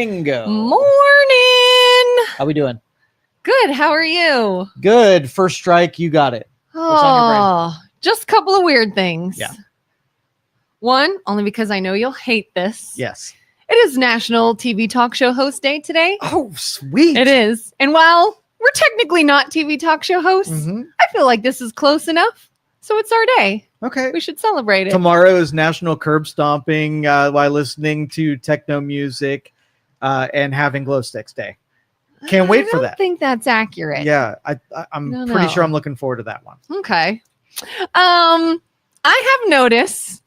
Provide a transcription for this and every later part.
morning. Morning. How we doing? Good. How are you? Good. First strike, you got it. What's on your brain? Just a couple of weird things. Yeah. One, only because I know you'll hate this. Yes. It is National TV Talk Show Host Day today. Oh, sweet. It is. And while we're technically not TV talk show hosts, I feel like this is close enough. So it's our day. Okay. We should celebrate it. Tomorrow is National Curb Stomping while listening to techno music and having glow sticks day. Can't wait for that. I think that's accurate. Yeah, I'm pretty sure I'm looking forward to that one. Okay. I have noticed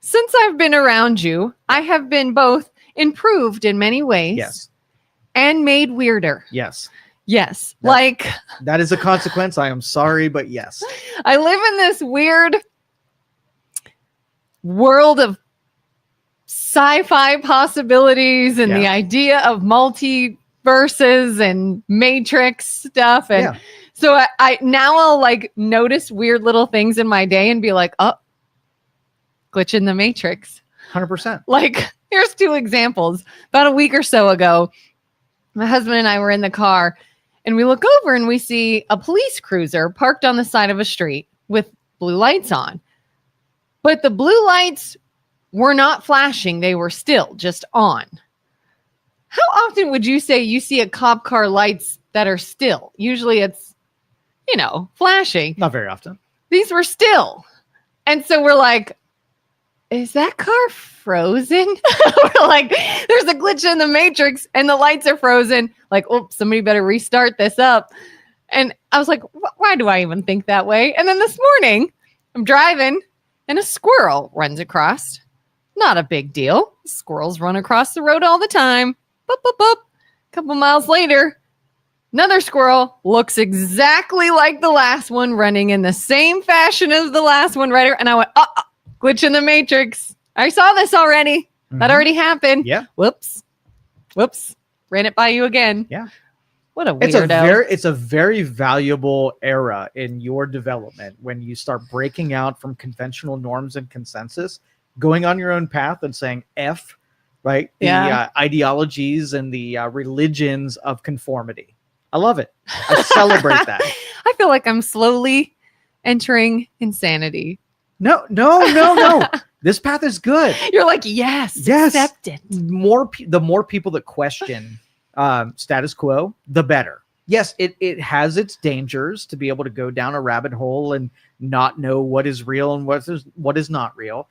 since I've been around you, I have been both improved in many ways. Yes. And made weirder. Yes. Yes. That is a consequence. I am sorry, but yes. I live in this weird world of sci-fi possibilities and the idea of multiverses and Matrix stuff. And so I now I'll like notice weird little things in my day and be like, oh, glitch in the Matrix. 100%. Like, here's two examples. About a week or so ago, my husband and I were in the car and we look over and we see a police cruiser parked on the side of a street with blue lights on. But the blue lights were not flashing. They were still just on. How often would you say you see a cop car lights that are still? Usually it's, flashing. Not very often. These were still. And so we're like, is that car frozen? We're like, there's a glitch in the Matrix and the lights are frozen. Like, oh, somebody better restart this up. And I was like, why do I even think that way? And then this morning, I'm driving and a squirrel runs across. Not a big deal. Squirrels run across the road all the time. Boop, boop, boop. A couple miles later, another squirrel looks exactly like the last one, running in the same fashion as the last one. Right? And I went, glitch in the Matrix. I saw this already. That already happened. Yeah. Whoops. Ran it by you again. Yeah. What a weirdo. It's a very valuable era in your development when you start breaking out from conventional norms and consensus, going on your own path and saying F, right? The ideologies and the religions of conformity. I love it. I celebrate that. I feel like I'm slowly entering insanity. No. This path is good. You're like, yes, accept it. The more people that question status quo, the better. Yes, it has its dangers to be able to go down a rabbit hole and not know what is real and what is not real.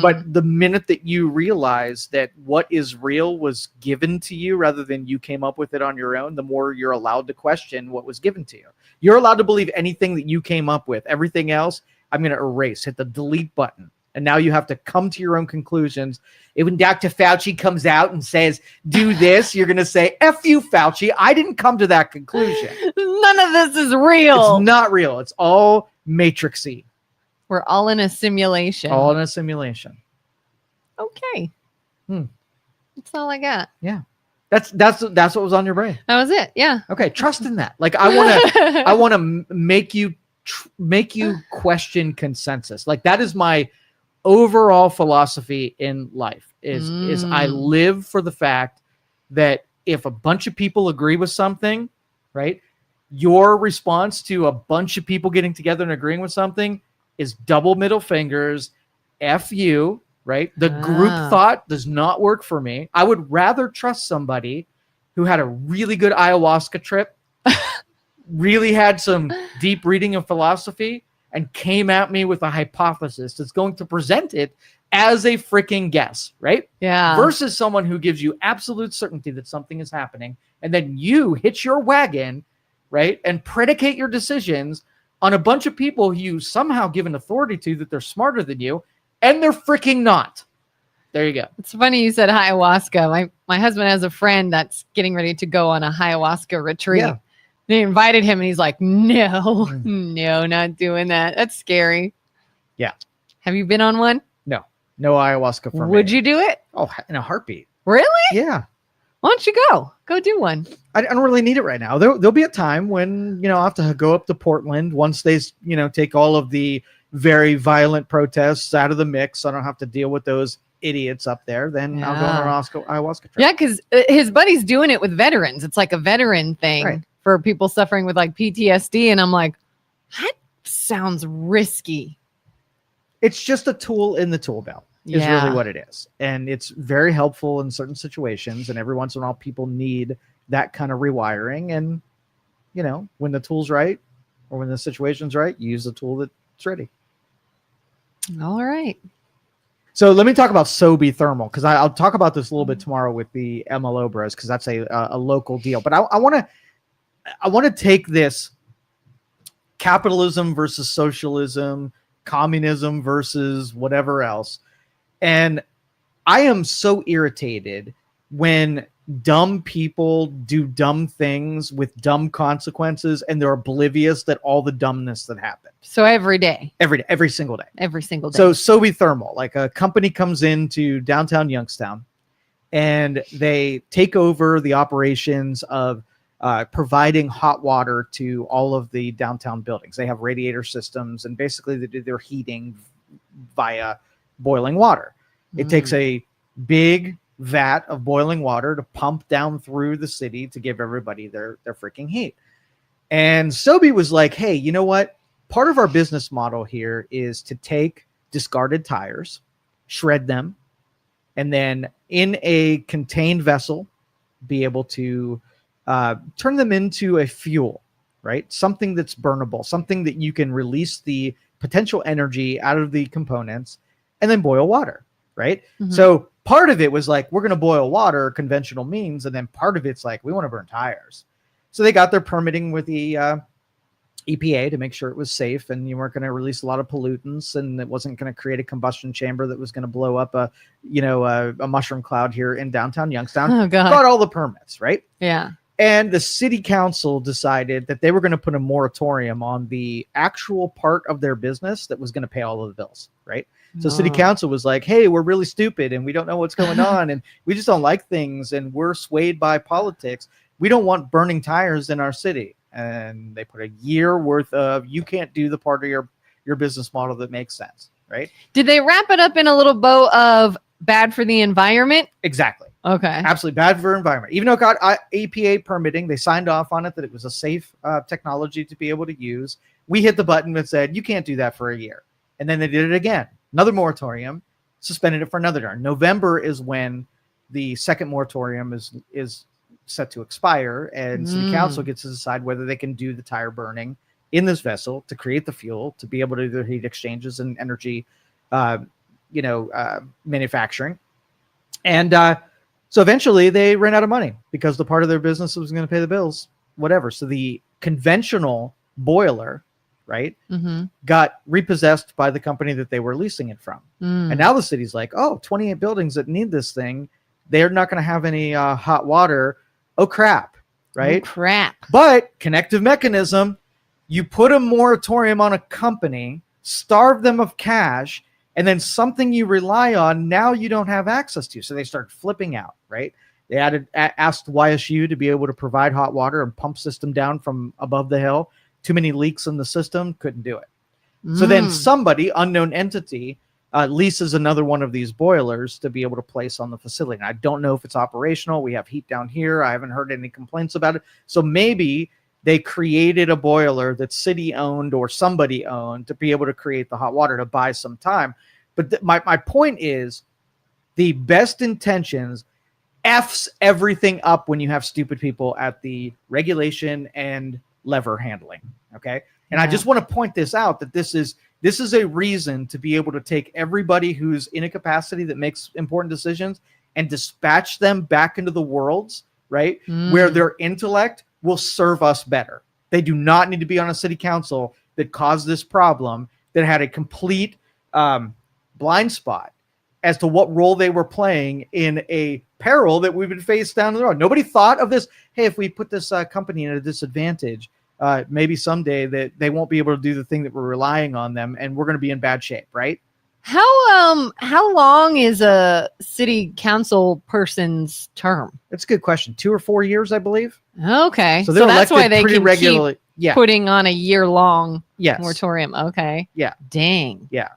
But the minute that you realize that what is real was given to you rather than you came up with it on your own, the more you're allowed to question what was given to you. You're allowed to believe anything that you came up with. Everything else, I'm going to erase, hit the delete button. And now you have to come to your own conclusions. When Dr. Fauci comes out and says, do this, you're going to say, F you, Fauci. I didn't come to that conclusion. None of this is real. It's not real. It's all matrixy. We're all in a simulation. All in a simulation. Okay. That's all I got. Yeah. That's what was on your brain. That was it. Yeah. Okay. Trust in that. Like I want to make you question consensus. Like that is my overall philosophy in life is I live for the fact that if a bunch of people agree with something, right, your response to a bunch of people getting together and agreeing with something is double middle fingers, F you, right? The group thought does not work for me. I would rather trust somebody who had a really good ayahuasca trip, really had some deep reading of philosophy, and came at me with a hypothesis that's going to present it as a freaking guess, right? Yeah. Versus someone who gives you absolute certainty that something is happening, and then you hitch your wagon, right, and predicate your decisions on a bunch of people who you somehow give an authority to that they're smarter than you, and they're freaking not. There you go. It's funny you said ayahuasca. My husband has a friend that's getting ready to go on a ayahuasca retreat. Yeah. They invited him and he's like, no, not doing that. That's scary. Yeah. Have you been on one? No ayahuasca for me. Would you do it? Oh, in a heartbeat. Really? Yeah. Why don't you go? Go do one. I don't really need it right now. There'll be a time when, I'll have to go up to Portland once they, take all of the very violent protests out of the mix. So I don't have to deal with those idiots up there, then I'll go on an ayahuasca trip. Yeah, because his buddy's doing it with veterans. It's like a veteran thing Right. for people suffering with like PTSD. And I'm like, that sounds risky. It's just a tool in the tool belt is Yeah. really what it is. And it's very helpful in certain situations. And every once in a while, people need that kind of rewiring. And, you know, when the tool's right or when the situation's right, you use the tool that's ready. All right. So let me talk about Sobe Thermal, because I'll talk about this a little bit tomorrow with the MLO Bros, because that's a local deal. But I want to take this capitalism versus socialism, communism versus whatever else. And I am so irritated when dumb people do dumb things with dumb consequences and they're oblivious that all the dumbness that happened. So every day. Every single day. Every single day. So Sobe Thermal, like a company comes into downtown Youngstown and they take over the operations of providing hot water to all of the downtown buildings. They have radiator systems and basically they do their heating via boiling water. It takes a big vat of boiling water to pump down through the city to give everybody their freaking heat. And Sobe was like, hey, you know what? Part of our business model here is to take discarded tires, shred them, and then in a contained vessel, be able to turn them into a fuel, right? Something that's burnable, something that you can release the potential energy out of the components and then boil water, right? Mhm. So part of it was like, we're going to boil water, conventional means. And then part of it's like, we want to burn tires. So they got their permitting with the EPA to make sure it was safe and you weren't going to release a lot of pollutants and it wasn't going to create a combustion chamber that was going to blow up a mushroom cloud here in downtown Youngstown. Oh, God. Got all the permits, right? Yeah. And the city council decided that they were going to put a moratorium on the actual part of their business that was going to pay all of the bills, right? So city council was like, hey, we're really stupid and we don't know what's going on and we just don't like things and we're swayed by politics. We don't want burning tires in our city. And they put a year worth of, you can't do the part of your business model that makes sense, right? Did they wrap it up in a little bow of bad for the environment? Exactly. Okay. Absolutely bad for environment. Even though it got EPA permitting, they signed off on it that it was a safe technology to be able to use. We hit the button that said, you can't do that for a year. And then they did it again. Another moratorium, suspended it for another year. November is when the second moratorium is set to expire, and city council gets to decide whether they can do the tire burning in this vessel to create the fuel to be able to do the heat exchanges and energy, manufacturing. And so eventually they ran out of money because the part of their business was going to pay the bills, whatever. So the conventional boiler, right, got repossessed by the company that they were leasing it from. And now the city's like, 28 buildings that need this thing, they're not going to have any hot water. Oh, crap, right? Oh, crap. But connective mechanism, you put a moratorium on a company, starve them of cash, and then something you rely on, now you don't have access to. So they start flipping out, right? They asked YSU to be able to provide hot water and pump system down from above the hill. Too many leaks in the system, couldn't do it. So then somebody, unknown entity, leases another one of these boilers to be able to place on the facility. And I don't know if it's operational. We have heat down here. I haven't heard any complaints about it. So maybe they created a boiler that's city owned or somebody owned to be able to create the hot water to buy some time. But my point is the best intentions F's everything up when you have stupid people at the regulation and lever handling. Okay. And I just want to point this out that this is a reason to be able to take everybody who's in a capacity that makes important decisions and dispatch them back into the worlds, right? Where their intellect will serve us better. They do not need to be on a city council that caused this problem, that had a complete blind spot as to what role they were playing in a peril that we've been faced down the road. Nobody thought of this. Hey, if we put this company at a disadvantage, maybe someday that they won't be able to do the thing that we're relying on them, and we're going to be in bad shape, right? How long is a city council person's term? That's a good question. 2 or 4 years, I believe. Okay, so that's why they can regularly keep putting on a year-long yes. moratorium. Okay. Yeah. Dang. Yeah.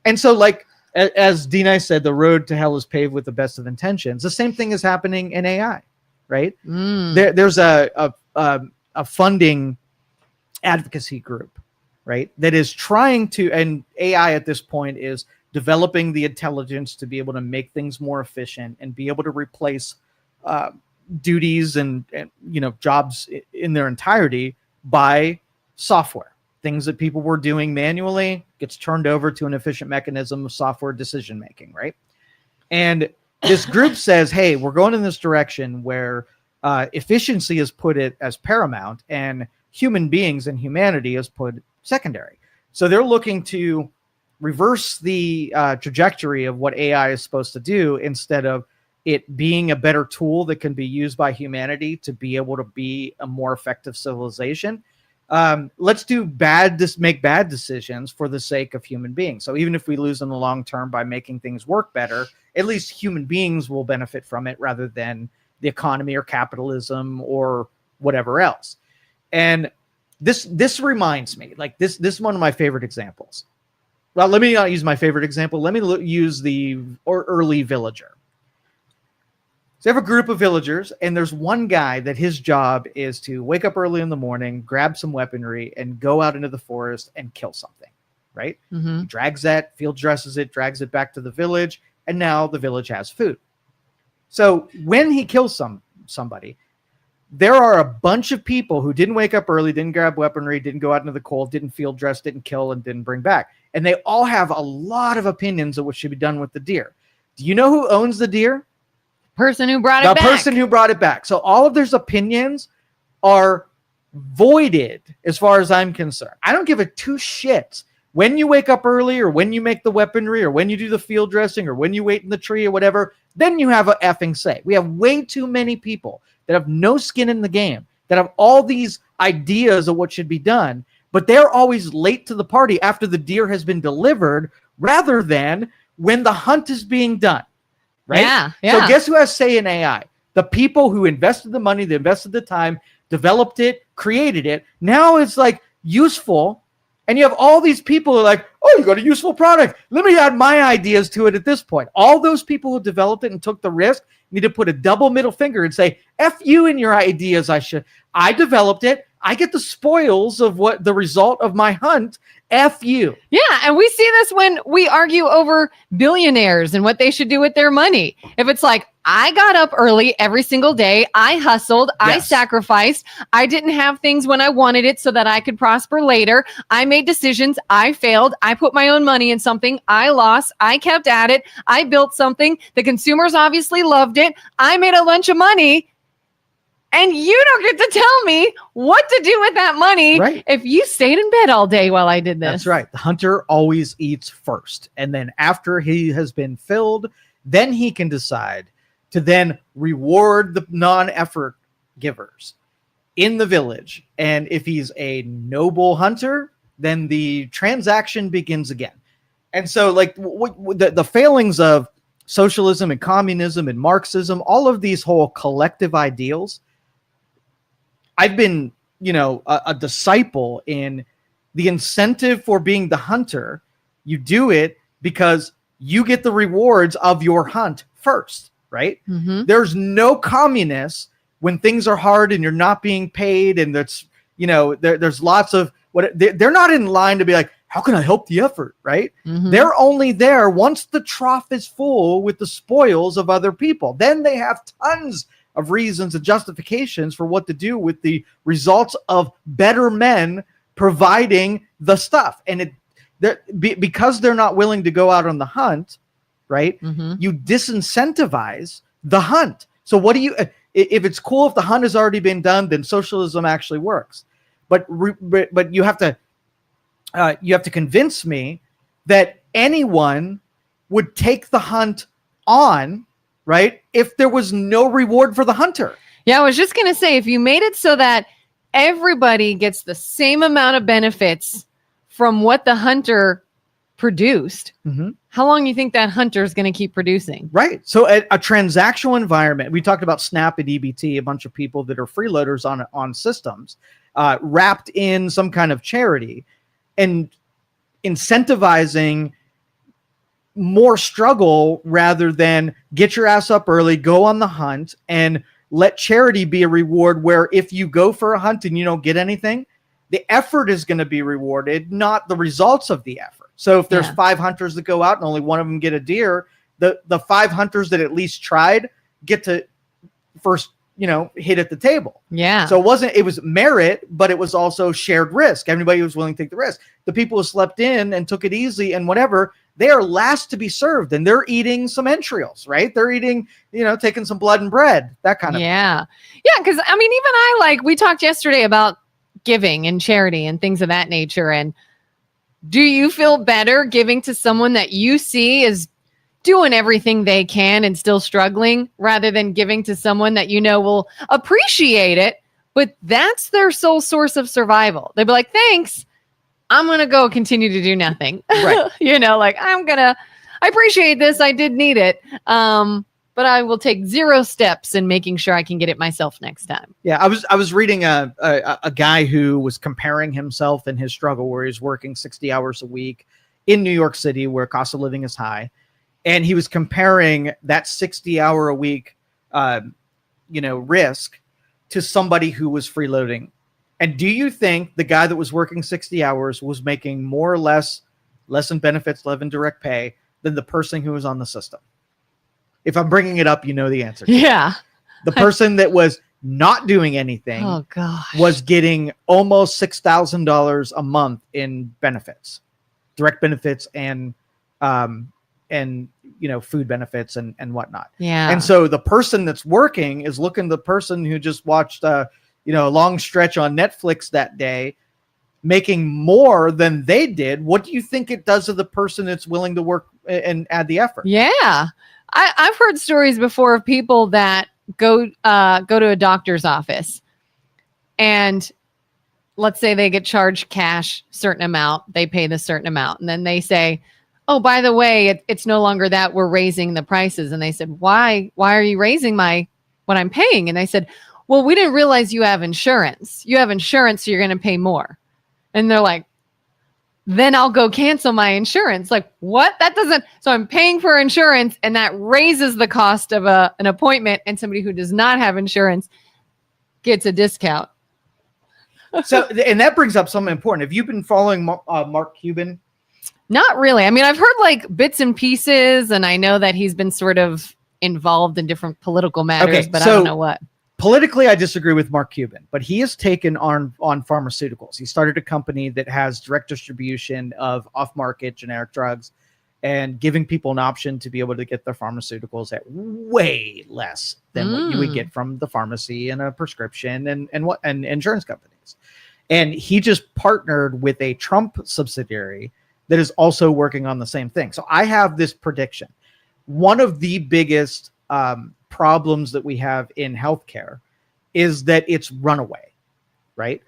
And so, like, as Danyi said, the road to hell is paved with the best of intentions. The same thing is happening in AI, right? There's a funding advocacy group, right, that is trying to, and AI at this point is developing the intelligence to be able to make things more efficient and be able to replace duties and jobs in their entirety by software. Things that people were doing manually gets turned over to an efficient mechanism of software decision making, right? And this group says, hey, we're going in this direction where efficiency is put it as paramount and human beings and humanity is put secondary. So they're looking to reverse the trajectory of what AI is supposed to do, instead of it being a better tool that can be used by humanity to be able to be a more effective civilization. Let's make bad decisions for the sake of human beings. So even if we lose in the long term by making things work better, at least human beings will benefit from it rather than the economy or capitalism or whatever else. And this reminds me, like this is one of my favorite examples. Well, let me not use my favorite example. Let me use the early villager. So you have a group of villagers, and there's one guy that his job is to wake up early in the morning, grab some weaponry, and go out into the forest and kill something, right? Mm-hmm. He drags that, field dresses it, drags it back to the village, and now the village has food. So when he kills somebody, there are a bunch of people who didn't wake up early, didn't grab weaponry, didn't go out into the cold, didn't field dress, didn't kill, and didn't bring back. And they all have a lot of opinions of what should be done with the deer. Do you know who owns the deer? Person who brought it back. The person who brought it back. So all of their opinions are voided as far as I'm concerned. I don't give a two shits when you wake up early or when you make the weaponry or when you do the field dressing or when you wait in the tree or whatever. Then you have a effing say. We have way too many people that have no skin in the game, that have all these ideas of what should be done, but they're always late to the party after the deer has been delivered rather than when the hunt is being done. Right? Yeah. So guess who has say in AI? The people who invested the money, they invested the time, developed it, created it. Now it's like useful. And you have all these people who are like, oh, you got a useful product. Let me add my ideas to it at this point. All those people who developed it and took the risk need to put a double middle finger and say, F you and your ideas. I developed it. I get the spoils of what the result of my hunt. F you. Yeah. And we see this when we argue over billionaires and what they should do with their money. If it's like, I got up early every single day. I hustled. Yes. I sacrificed. I didn't have things when I wanted it so that I could prosper later. I made decisions. I failed. I put my own money in something. I lost. I kept at it. I built something. The consumers obviously loved it. I made a bunch of money. And you don't get to tell me what to do with that money if you stayed in bed all day while I did this. That's right. The hunter always eats first. And then after he has been filled, then he can decide to then reward the non-effort givers in the village. And if he's a noble hunter, then the transaction begins again. And so like the failings of socialism and communism and Marxism, all of these whole collective ideals, I've been, a disciple in the incentive for being the hunter. You do it because you get the rewards of your hunt first, right? Mm-hmm. There's no communists when things are hard and you're not being paid. And that's, there's lots of they're not in line to be like, how can I help the effort? Right. Mm-hmm. They're only there once the trough is full with the spoils of other people. Then they have tons of reasons and justifications for what to do with the results of better men providing the stuff. And because they're not willing to go out on the hunt, right? Mm-hmm. You disincentivize the hunt. So what do you, if it's cool, if the hunt has already been done, then socialism actually works. But you have to convince me that anyone would take the hunt on, right, if there was no reward for the hunter. Yeah, I was just going to say, if you made it so that everybody gets the same amount of benefits from what the hunter produced, mm-hmm. how long do you think that hunter is going to keep producing? Right. So a transactional environment, we talked about Snap and EBT, a bunch of people that are freeloaders on systems, wrapped in some kind of charity and incentivizing more struggle rather than get your ass up early, go on the hunt, and let charity be a reward where if you go for a hunt and you don't get anything, the effort is going to be rewarded, not the results of the effort. So if there's 5 hunters that go out and only one of them get a deer, the 5 hunters that at least tried get to first, hit at the table. Yeah. So it was merit, but it was also shared risk. Everybody was willing to take the risk. The people who slept in and took it easy and whatever, they are last to be served, and they're eating some entrails, right? They're eating, taking some blood and bread, that kind of thing. Yeah. Because I mean, even we talked yesterday about giving and charity and things of that nature. And do you feel better giving to someone that you see is doing everything they can and still struggling, rather than giving to someone that will appreciate it, but that's their sole source of survival? They'd be like, thanks, I'm going to go continue to do nothing. Right. I appreciate this. I did need it. But I will take 0 steps in making sure I can get it myself next time. Yeah. I was reading a guy who was comparing himself and his struggle, where he's working 60 hours a week in New York City, where cost of living is high. And he was comparing that 60-hour a week, risk to somebody who was freeloading. And do you think the guy that was working 60 hours was making more or less in benefits, less in direct pay than the person who was on the system? If I'm bringing it up, you know the answer. Yeah. The person that was not doing anything was getting almost $6,000 a month in benefits, direct benefits, and food benefits and whatnot. Yeah. And so the person that's working is looking, the person who just watched a long stretch on Netflix that day, making more than they did. What do you think it does to the person that's willing to work and add the effort? Yeah. I've heard stories before of people that go to a doctor's office, and let's say they get charged cash, certain amount, they pay the certain amount. And then they say, oh, by the way, it's no longer that, we're raising the prices. And they said, why are you raising what I'm paying? And they said, well, we didn't realize you have insurance. You have insurance, so you're going to pay more. And they're like, then I'll go cancel my insurance. Like, what? That doesn't. So I'm paying for insurance, and that raises the cost of an appointment. And somebody who does not have insurance gets a discount. So, and that brings up something important. Have you been following Mark Cuban? Not really. I mean, I've heard bits and pieces, and I know that he's been sort of involved in different political matters, but I don't know what. Politically, I disagree with Mark Cuban, but he has taken on pharmaceuticals. He started a company that has direct distribution of off-market generic drugs and giving people an option to be able to get their pharmaceuticals at way less than what you would get from the pharmacy and a prescription and insurance companies. And he just partnered with a Trump subsidiary that is also working on the same thing. So I have this prediction. One of the biggest problems that we have in healthcare is that it's runaway, right?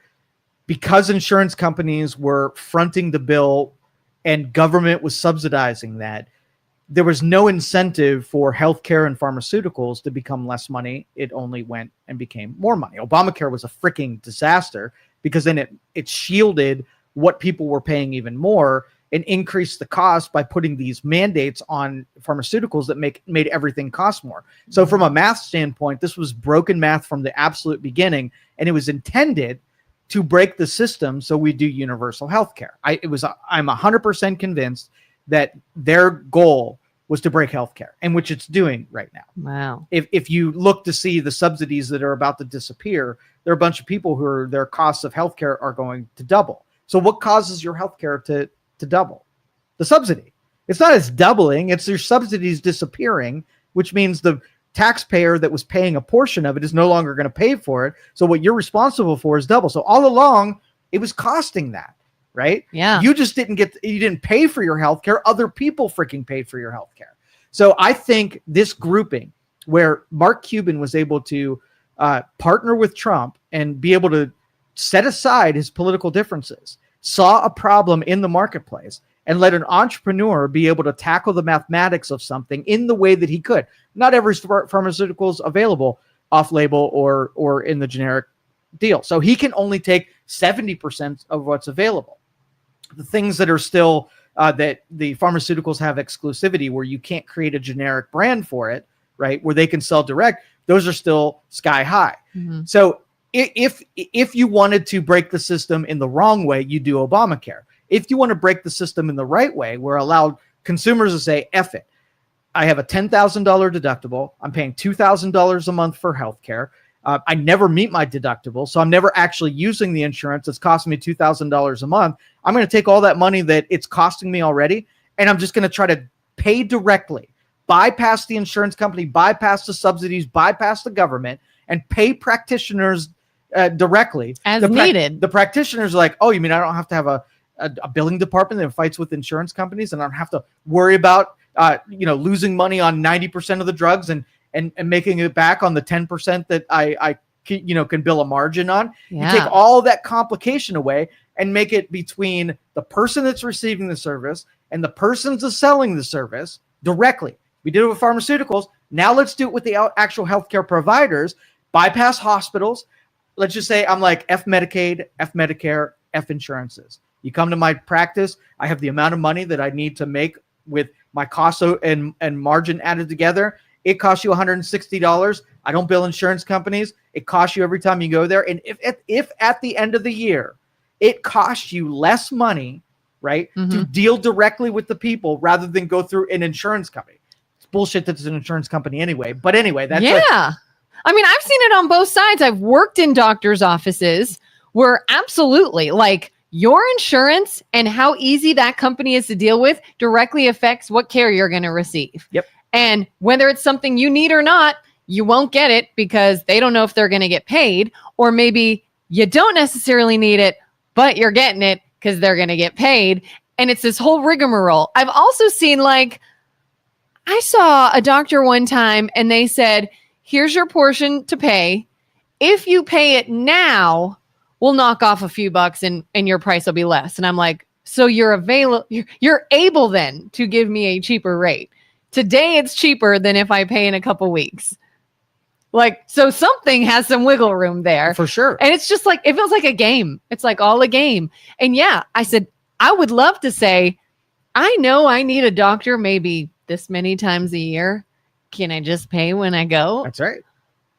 Because insurance companies were fronting the bill and government was subsidizing that, there was no incentive for healthcare and pharmaceuticals to become less money. It only went and became more money. Obamacare was a freaking disaster because then it shielded what people were paying even more and increased the cost by putting these mandates on pharmaceuticals that made everything cost more. So from a math standpoint, this was broken math from the absolute beginning, and it was intended to break the system so we do universal health care. I'm 100% convinced that their goal was to break healthcare, and which it's doing right now. Wow. If you look to see the subsidies that are about to disappear, there are a bunch of people who their costs of healthcare are going to double. So what causes your healthcare to double? The subsidy. It's not as doubling, it's your subsidies disappearing, which means the taxpayer that was paying a portion of it is no longer going to pay for it. So what you're responsible for is double. So all along, it was costing that, right? Yeah. You just didn't pay for your healthcare. Other people freaking paid for your healthcare. So I think this grouping where Mark Cuban was able to partner with Trump and be able to set aside his political differences, saw a problem in the marketplace, and let an entrepreneur be able to tackle the mathematics of something in the way that he could. Not every pharmaceutical is available off-label or in the generic deal. So he can only take 70% of what's available. The things that are still that the pharmaceuticals have exclusivity where you can't create a generic brand for it, right? Where they can sell direct. Those are still sky high. Mm-hmm. So if you wanted to break the system in the wrong way, you do Obamacare. If you want to break the system in the right way, we're allowed consumers to say, F it. I have a $10,000 deductible. I'm paying $2,000 a month for healthcare. I never meet my deductible, so I'm never actually using the insurance. It's costing me $2,000 a month. I'm going to take all that money that it's costing me already, and I'm just going to try to pay directly, bypass the insurance company, bypass the subsidies, bypass the government, and pay practitioners directly. As needed. The practitioners are like, oh, you mean I don't have to have a billing department that fights with insurance companies, and I don't have to worry about losing money on 90% of the drugs and making it back on the 10% that I can bill a margin on. Yeah. You take all that complication away and make it between the person that's receiving the service and the person that's selling the service directly. We did it with pharmaceuticals. Now let's do it with the actual healthcare providers. Bypass hospitals. Let's just say I'm like F Medicaid, F Medicare, F insurances. You come to my practice, I have the amount of money that I need to make with my costs and margin added together. It costs you $160. I don't bill insurance companies. It costs you every time you go there. And if at the end of the year, it costs you less money, right, to deal directly with the people rather than go through an insurance company. It's bullshit that it's an insurance company anyway. But anyway, that's I mean, I've seen it on both sides. I've worked in doctors' offices where absolutely, like, your insurance and how easy that company is to deal with directly affects what care you're going to receive. Yep. And whether it's something you need or not, you won't get it because they don't know if they're going to get paid, or maybe you don't necessarily need it, but you're getting it because they're going to get paid. And it's this whole rigmarole. I've also seen, like, I saw a doctor one time and they said, here's your portion to pay. If you pay it now, we'll knock off a few bucks and your price will be less. And I'm like, so you're able then to give me a cheaper rate. Today it's cheaper than if I pay in a couple weeks. Like, so something has some wiggle room there. For sure. And it's just like, it feels like a game. It's like all a game. And yeah, I said, I would love to say, I know I need a doctor maybe this many times a year. Can I just pay when I go? That's right.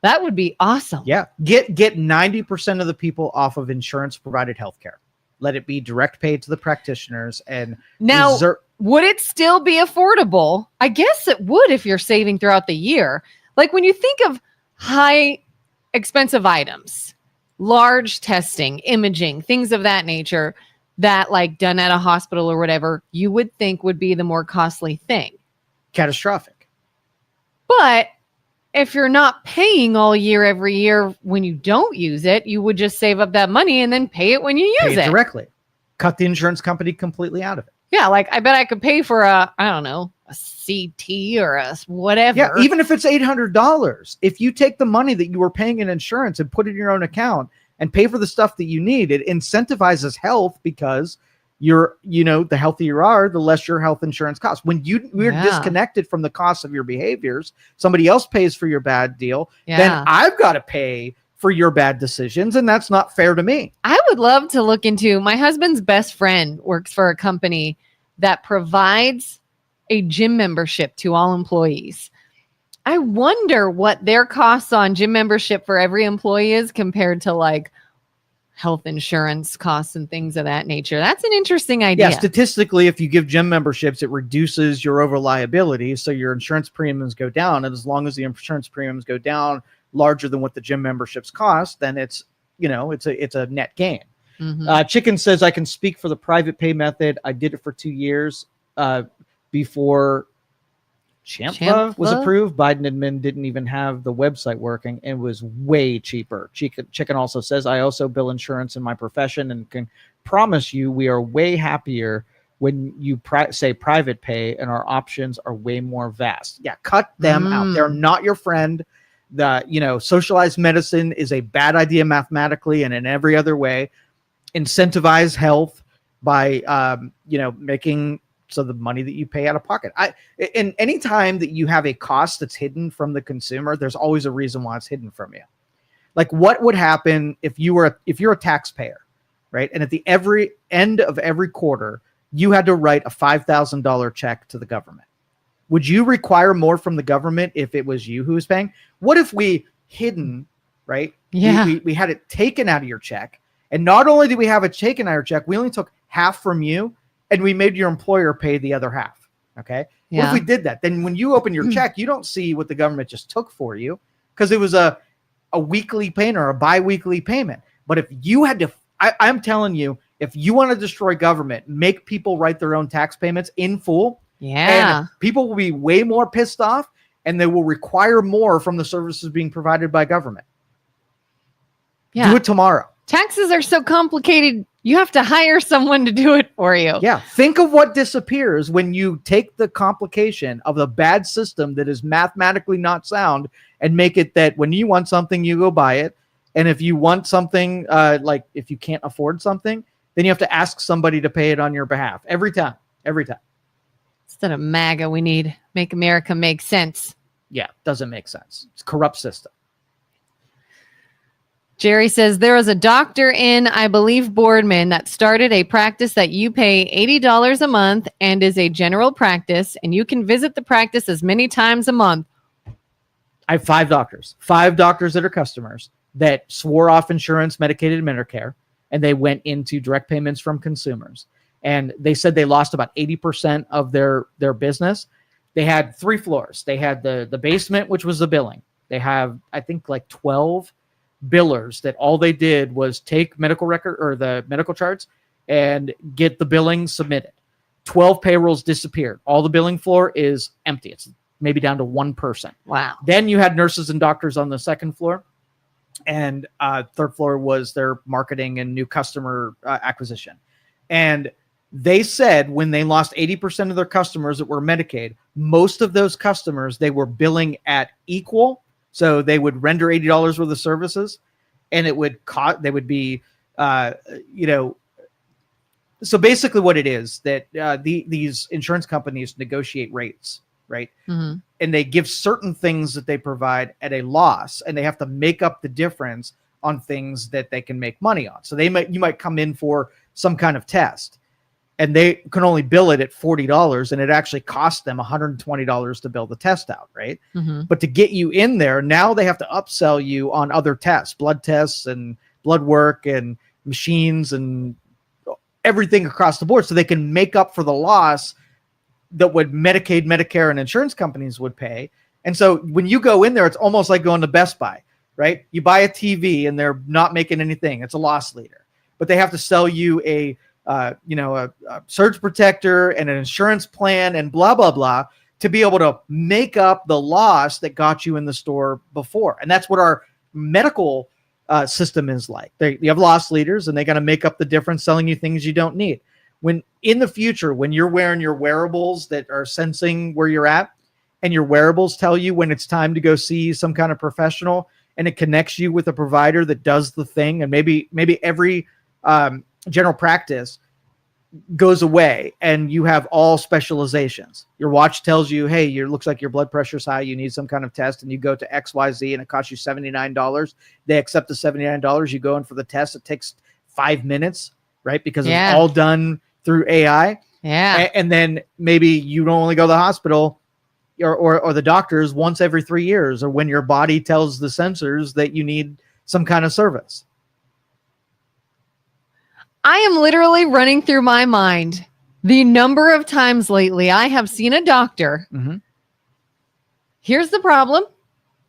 That would be awesome. Yeah. Get 90% of the people off of insurance provided healthcare. Let it be direct paid to the practitioners. And now, would it still be affordable? I guess it would if you're saving throughout the year. Like when you think of high expensive items, large testing, imaging, things of that nature that, like, done at a hospital or whatever, you would think would be the more costly thing. Catastrophic. But if you're not paying all year, every year when you don't use it, you would just save up that money and then pay it when you use it directly. Cut the insurance company completely out of it. Yeah, like I bet I could pay for a CT or a whatever. Yeah, even if it's $800, if you take the money that you were paying in insurance and put it in your own account and pay for the stuff that you need, it incentivizes health because the healthier you are, the less your health insurance costs. When we're disconnected from the cost of your behaviors, somebody else pays for your bad deal, then I've got to pay for your bad decisions, and that's not fair to me. I would love to look into, my husband's best friend works for a company that provides a gym membership to all employees. I wonder what their costs on gym membership for every employee is compared to, like, health insurance costs and things of that nature. That's an interesting idea. Yeah, statistically, if you give gym memberships, it reduces your over liability, so your insurance premiums go down. And as long as the insurance premiums go down larger than what the gym memberships cost, then it's a net gain. Chicken says, I can speak for the private pay method. I did it for 2 years before Champa was approved. Biden admin didn't even have the website working and was way cheaper. Chicken also says, I also bill insurance in my profession and can promise you we are way happier when you say private pay, and our options are way more vast. Yeah, cut them out. They're not your friend. Socialized medicine is a bad idea mathematically and in every other way. Incentivize health by, making so the money that you pay out of pocket. And any time that you have a cost that's hidden from the consumer, there's always a reason why it's hidden from you. Like, what would happen if you're a taxpayer, right? And at the every end of every quarter, you had to write a $5,000 check to the government. Would you require more from the government if it was you who was paying? What if we hidden, right? Yeah. We had it taken out of your check. And not only did we have it taken out of your check, we only took half from you and we made your employer pay the other half. Okay. Yeah. What if we did that? Then when you open your check, you don't see what the government just took for you because it was a weekly payment or a bi-weekly payment. But if you had to, I'm telling you, if you want to destroy government, make people write their own tax payments in full. Yeah. And people will be way more pissed off and they will require more from the services being provided by government. Yeah. Do it tomorrow. Taxes are so complicated. You have to hire someone to do it for you. Yeah. Think of what disappears when you take the complication of the bad system that is mathematically not sound and make it that when you want something, you go buy it. And if you want something, like if you can't afford something, then you have to ask somebody to pay it on your behalf every time. Instead of MAGA, we need Make America Make Sense. Yeah, doesn't make sense. It's a corrupt system. Jerry says there was a doctor in, I believe, Boardman that started a practice that you pay $80 a month and is a general practice, and you can visit the practice as many times a month. I have 5 doctors that are customers that swore off insurance, Medicaid, and Medicare, and they went into direct payments from consumers. And they said they lost about 80% of their business. They had 3 floors. They had the basement, which was the billing. They have, I think, like 12 billers that all they did was take medical record or the medical charts and get the billing submitted. 12 payrolls disappeared. All the billing floor is empty. It's maybe down to 1 person. Wow. Then you had nurses and doctors on the second floor. And third floor was their marketing and new customer acquisition. And they said when they lost 80% of their customers that were Medicaid, most of those customers, they were billing at equal. So they would render $80 worth of services and it would cost, they would be, so basically what it is that these insurance companies negotiate rates, right? Mm-hmm. And they give certain things that they provide at a loss and they have to make up the difference on things that they can make money on. So you might come in for some kind of test and they can only bill it at $40 and it actually costs them $120 to bill the test out, right? Mm-hmm. But to get you in there, now they have to upsell you on other tests, blood tests and blood work and machines and everything across the board so they can make up for the loss that would Medicaid, Medicare, and insurance companies would pay. And so when you go in there, it's almost like going to Best Buy, right? You buy a TV and they're not making anything. It's a loss leader, but they have to sell you a surge protector and an insurance plan and blah, blah, blah to be able to make up the loss that got you in the store before. And that's what our medical system is like. You have loss leaders and they got to make up the difference selling you things you don't need. When in the future, when you're wearing your wearables that are sensing where you're at and your wearables tell you when it's time to go see some kind of professional and it connects you with a provider that does the thing. And maybe every general practice goes away and you have all specializations. Your watch tells you, hey, looks like your blood pressure's high. You need some kind of test and you go to XYZ and it costs you $79. They accept the $79. You go in for the test. It takes 5 minutes, right? Because it's all done through AI. Yeah. And then maybe you don't only go to the hospital or the doctors once every 3 years or when your body tells the sensors that you need some kind of service. I am literally running through my mind the number of times lately I have seen a doctor. Mm-hmm. Here's the problem.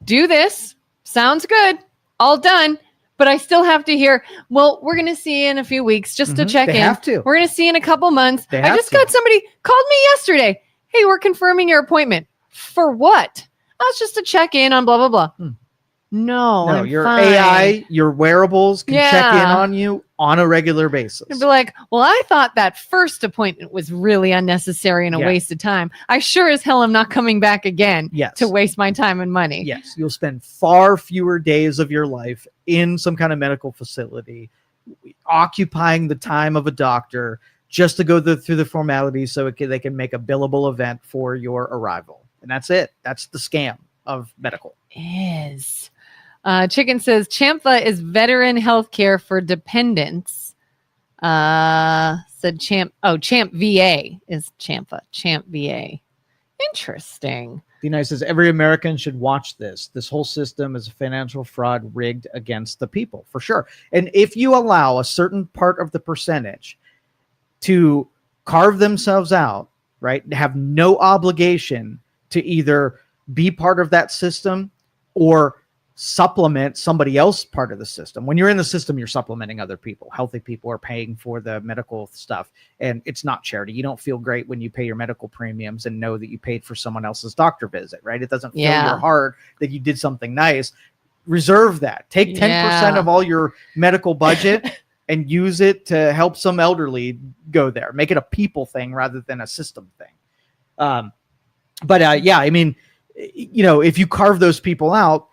Do this. Sounds good. All done. But I still have to hear, well, we're going to see you in a few weeks just to check in. They have to. We're going to see you in a couple months. They I just got somebody called me yesterday. Hey, we're confirming your appointment. For what? Oh, it's just to check in on blah, blah, blah. No, your fine. AI, your wearables can check in on you on a regular basis. It'd be like, well, I thought that first appointment was really unnecessary and a waste of time. I sure as hell am not coming back again to waste my time and money. Yes, you'll spend far fewer days of your life in some kind of medical facility, occupying the time of a doctor just to go through the formalities so they can make a billable event for your arrival. And that's it. That's the scam of medical. Chicken says Champa is veteran healthcare for dependents. Said Champ. Oh, Champ VA is Champa. Champ VA. Interesting. D-Nice says every American should watch this. This whole system is a financial fraud rigged against the people, for sure. And if you allow a certain part of the percentage to carve themselves out, right, have no obligation to either be part of that system or supplement somebody else part of the system. When you're in the system, you're supplementing other people. Healthy people are paying for the medical stuff, and it's not charity. You don't feel great when you pay your medical premiums and know that you paid for someone else's doctor visit, right? It doesn't fill your heart that you did something nice. Reserve that. Take 10% of all your medical budget and use it to help some elderly go there. Make it a people thing rather than a system thing. Yeah, I mean, you know, if you carve those people out,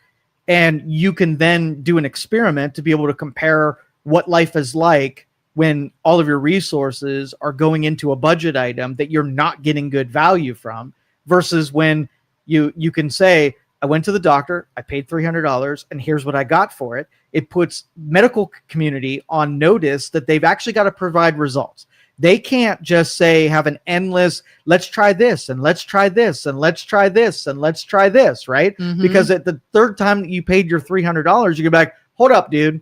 and you can then do an experiment to be able to compare what life is like when all of your resources are going into a budget item that you're not getting good value from, versus when you can say, I went to the doctor, I paid $300, and here's what I got for it. It puts medical community on notice that they've actually got to provide results. They can't just say, have an endless, let's try this and let's try this and let's try this and let's try this, right? Mm-hmm. Because at the third time that you paid your $300, you get back, hold up, dude.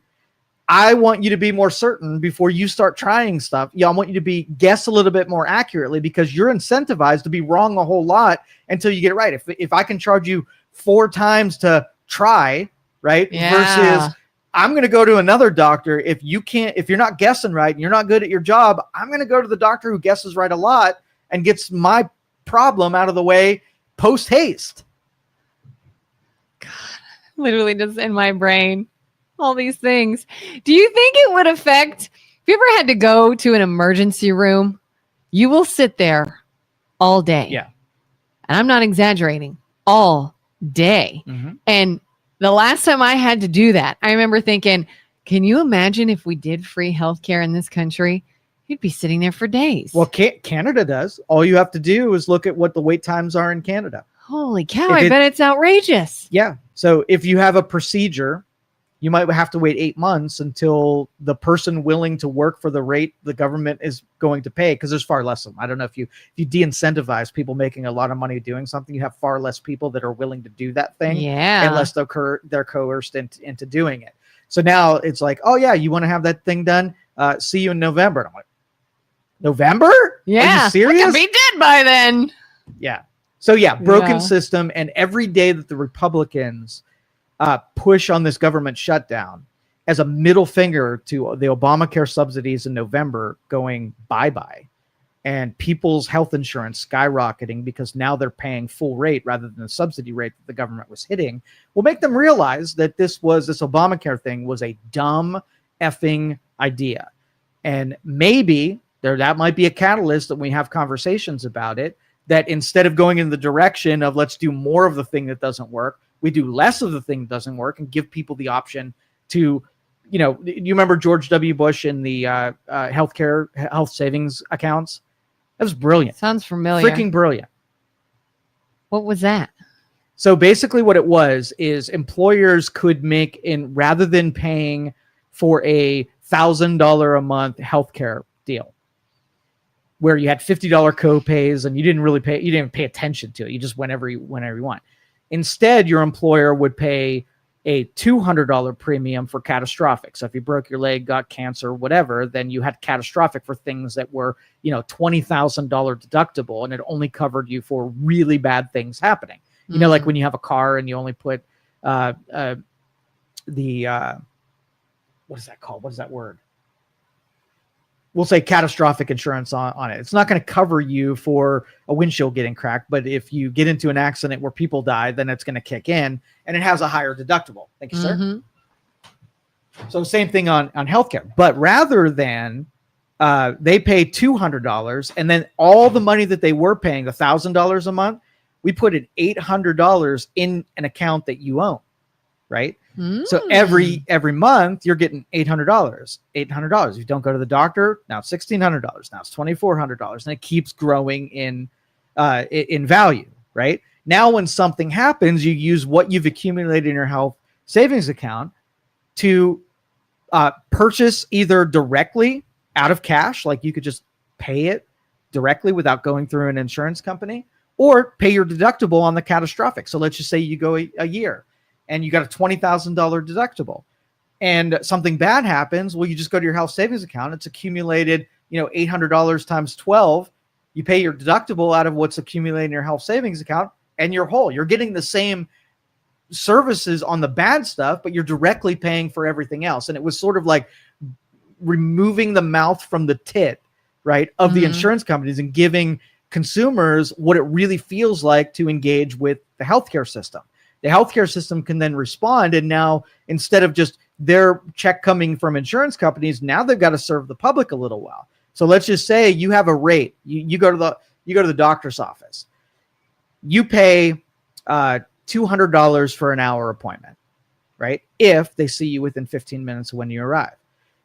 I want you to be more certain before you start trying stuff. Yeah, I want you to guess a little bit more accurately, because you're incentivized to be wrong a whole lot until you get it right. If I can charge you 4 times to try, right? Versus I'm going to go to another doctor. If you're not guessing right and you're not good at your job, I'm going to go to the doctor who guesses right a lot and gets my problem out of the way post haste. God, literally just in my brain, all these things. Do you think it would affect, if you ever had to go to an emergency room, you will sit there all day. Yeah. And I'm not exaggerating, all day. Mm-hmm. And the last time I had to do that, I remember thinking, can you imagine if we did free healthcare in this country? You'd be sitting there for days. Well, Canada does. All you have to do is look at what the wait times are in Canada. Holy cow, I bet it's outrageous. Yeah. So if you have a procedure, you might have to wait 8 months until the person willing to work for the rate the government is going to pay, because there's far less of them. I don't know if you de-incentivize people making a lot of money doing something, you have far less people that are willing to do that thing, unless they're coerced into doing it. So now it's like, oh yeah, you want to have that thing done? See you in November. And I'm like, November? Yeah. Are you serious? I could be dead by then. Yeah. So yeah, broken system. And every day that the Republicans push on this government shutdown as a middle finger to the Obamacare subsidies in November going bye-bye, and people's health insurance skyrocketing because now they're paying full rate rather than the subsidy rate that the government was hitting, will make them realize that this Obamacare thing was a dumb effing idea. And maybe that might be a catalyst that we have conversations about it, that instead of going in the direction of let's do more of the thing that doesn't work, we do less of the thing that doesn't work and give people the option to, you know, you remember George W. Bush and the health savings accounts? That was brilliant. Sounds familiar. Freaking brilliant. What was that? So basically what it was is employers could make, rather than paying for a $1,000 a month healthcare deal, where you had $50 co-pays and you didn't pay attention to it. You just whenever you want. Instead, your employer would pay a $200 premium for catastrophic. So if you broke your leg, got cancer, whatever, then you had catastrophic for things that were, $20,000 deductible, and it only covered you for really bad things happening. You know, like when you have a car and you only put what is that called? What is that word? We'll say catastrophic insurance on it. It's not going to cover you for a windshield getting cracked, but if you get into an accident where people die, then it's going to kick in, and it has a higher deductible. Thank you, sir. So same thing on healthcare, but rather than they pay $200, and then all the money that they were paying, $1,000 a month, we put in $800 in an account that you own, right? So every month you're getting $800. If you don't go to the doctor, now it's $1,600. Now it's $2,400, and it keeps growing in value. Right now, when something happens, you use what you've accumulated in your health savings account to purchase either directly out of cash, like you could just pay it directly without going through an insurance company, or pay your deductible on the catastrophic. So let's just say you go a year and you got a $20,000 deductible and something bad happens. Well, you just go to your health savings account. It's accumulated, $800 times 12. You pay your deductible out of what's accumulated in your health savings account and you're whole. You're getting the same services on the bad stuff, but you're directly paying for everything else. And it was sort of like removing the mouth from the tit, right, of the insurance companies and giving consumers what it really feels like to engage with the healthcare system. The healthcare system can then respond. And now instead of just their check coming from insurance companies, now they've got to serve the public a little well. So let's just say you have a rate. You go to the doctor's office. You pay $200 for an hour appointment, right? If they see you within 15 minutes of when you arrive.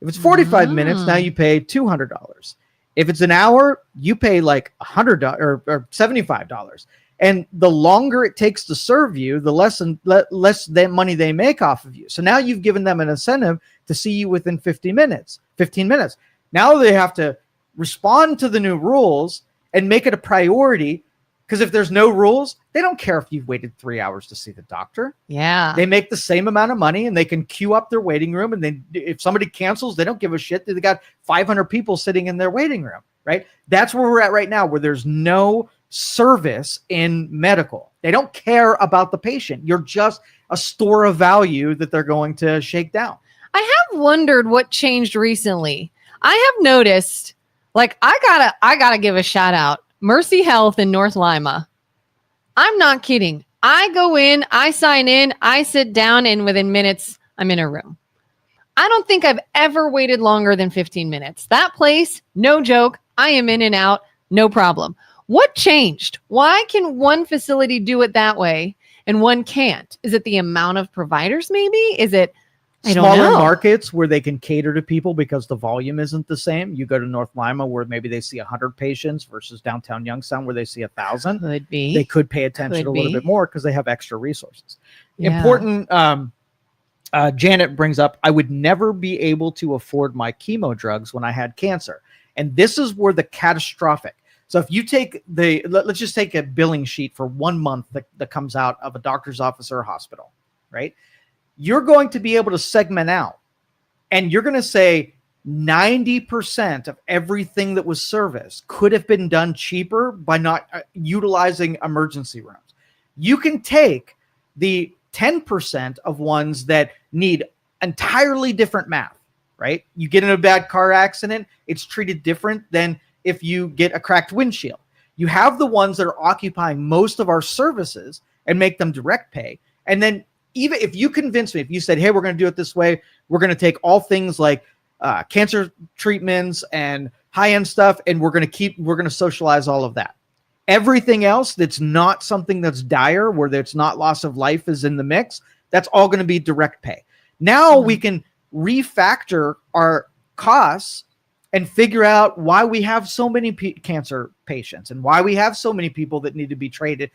If it's 45 minutes, now you pay $200. If it's an hour, you pay like $100 or $75. And the longer it takes to serve you, the less money they make off of you. So now you've given them an incentive to see you within 15 minutes. Now they have to respond to the new rules and make it a priority, because if there's no rules, they don't care if you've waited 3 hours to see the doctor. Yeah. They make the same amount of money and they can queue up their waiting room. And then if somebody cancels, they don't give a shit. They got 500 people sitting in their waiting room, right? That's where we're at right now, where there's no service in medical. They don't care about the patient. You're just a store of value that they're going to shake down. I have wondered what changed recently. I have noticed, like, I gotta give a shout out. Mercy Health in North Lima. I'm not kidding. I go in, I sign in, I sit down, and within minutes, I'm in a room. I don't think I've ever waited longer than 15 minutes. That place, no joke, I am in and out, no problem. What changed? Why can one facility do it that way and one can't? Is it the amount of providers maybe? Is it, I don't know. Smaller markets where they can cater to people because the volume isn't the same. You go to North Lima where maybe they see 100 patients versus downtown Youngstown where they see 1,000. Could be. They could pay attention a little bit more because they have extra resources. Yeah. Important. Janet brings up, I would never be able to afford my chemo drugs when I had cancer. And this is where the catastrophic. So if you take let's just take a billing sheet for 1 month that comes out of a doctor's office or a hospital, right? You're going to be able to segment out and you're going to say 90% of everything that was serviced could have been done cheaper by not utilizing emergency rooms. You can take the 10% of ones that need entirely different math, right? You get in a bad car accident, it's treated different than if you get a cracked windshield. You have the ones that are occupying most of our services and make them direct pay. And then even if you convince me, if you said, hey, we're going to do it this way, we're going to take all things like cancer treatments and high-end stuff, and we're going to socialize all of that. Everything else that's not something that's dire, where there's not loss of life is in the mix, that's all going to be direct pay. Now we can refactor our costs and figure out why we have so many cancer patients and why we have so many people that need to be treated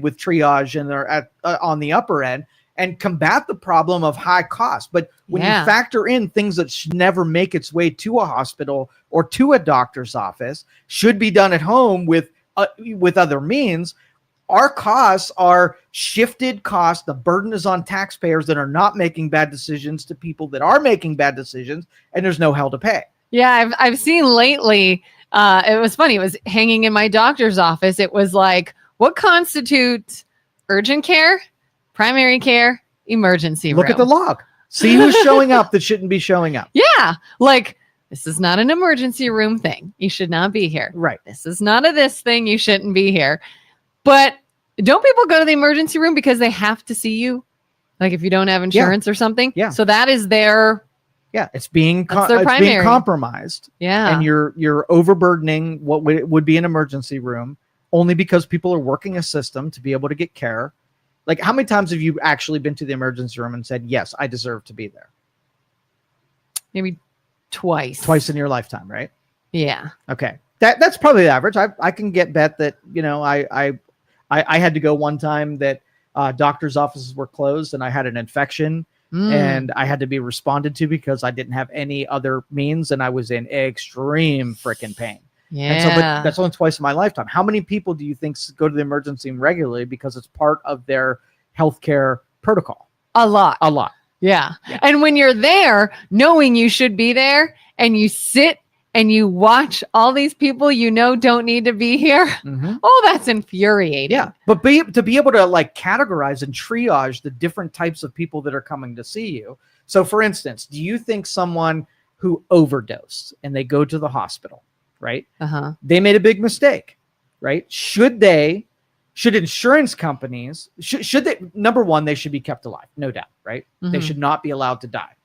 with triage and are on the upper end, and combat the problem of high cost. But when you factor in things that should never make its way to a hospital or to a doctor's office, should be done at home with other means, our costs are shifted costs. The burden is on taxpayers that are not making bad decisions to people that are making bad decisions, and there's no hell to pay. Yeah, I've seen lately, it was funny. It was hanging in my doctor's office. It was like, what constitutes urgent care, primary care, emergency room? Look at the log. See who's showing up that shouldn't be showing up. Yeah, like, this is not an emergency room thing. You should not be here. Right. This is not a this thing. You shouldn't be here. But don't people go to the emergency room because they have to see you? Like if you don't have insurance or something? Yeah. So that is their... Yeah, it's being primary. Compromised. Yeah. And you're overburdening what would be an emergency room only because people are working a system to be able to get care. Like, how many times have you actually been to the emergency room and said, yes, I deserve to be there? Maybe twice. Twice in your lifetime, right? Yeah. Okay. That's probably the average. I can bet that, I had to go one time that doctor's offices were closed and I had an infection and I had to be responded to because I didn't have any other means, and I was in extreme freaking pain. Yeah. And so, but that's only twice in my lifetime. How many people do you think go to the emergency room regularly because it's part of their healthcare protocol? A lot. A lot. Yeah. And when you're there, knowing you should be there, and you sit and you watch all these people you know don't need to be here. Oh, that's infuriating. Yeah. But to be able to like categorize and triage the different types of people that are coming to see you. So for instance, do you think someone who overdosed and they go to the hospital, right? They made a big mistake, right? Should insurance companies, should they, number one, they should be kept alive, no doubt, right? They should not be allowed to die.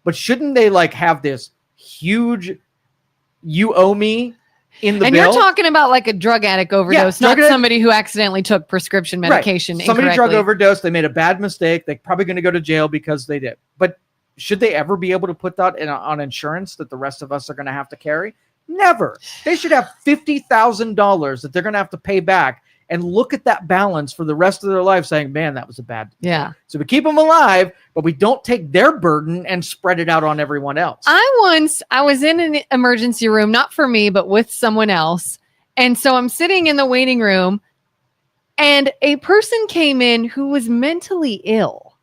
But shouldn't they like have this huge, you owe me in the and bill? You're talking about like a drug addict overdose, not somebody who accidentally took prescription medication. Right. Somebody drug overdose, they made a bad mistake, they're probably going to go to jail because they did. But should they ever be able to put that on insurance that the rest of us are going to have to carry? Never. They should have $50,000 that they're going to have to pay back and look at that balance for the rest of their life saying, man, that was a bad mistake. Yeah. So we keep them alive, but we don't take their burden and spread it out on everyone else. I was in an emergency room, not for me, but with someone else. And so I'm sitting in the waiting room and a person came in who was mentally ill,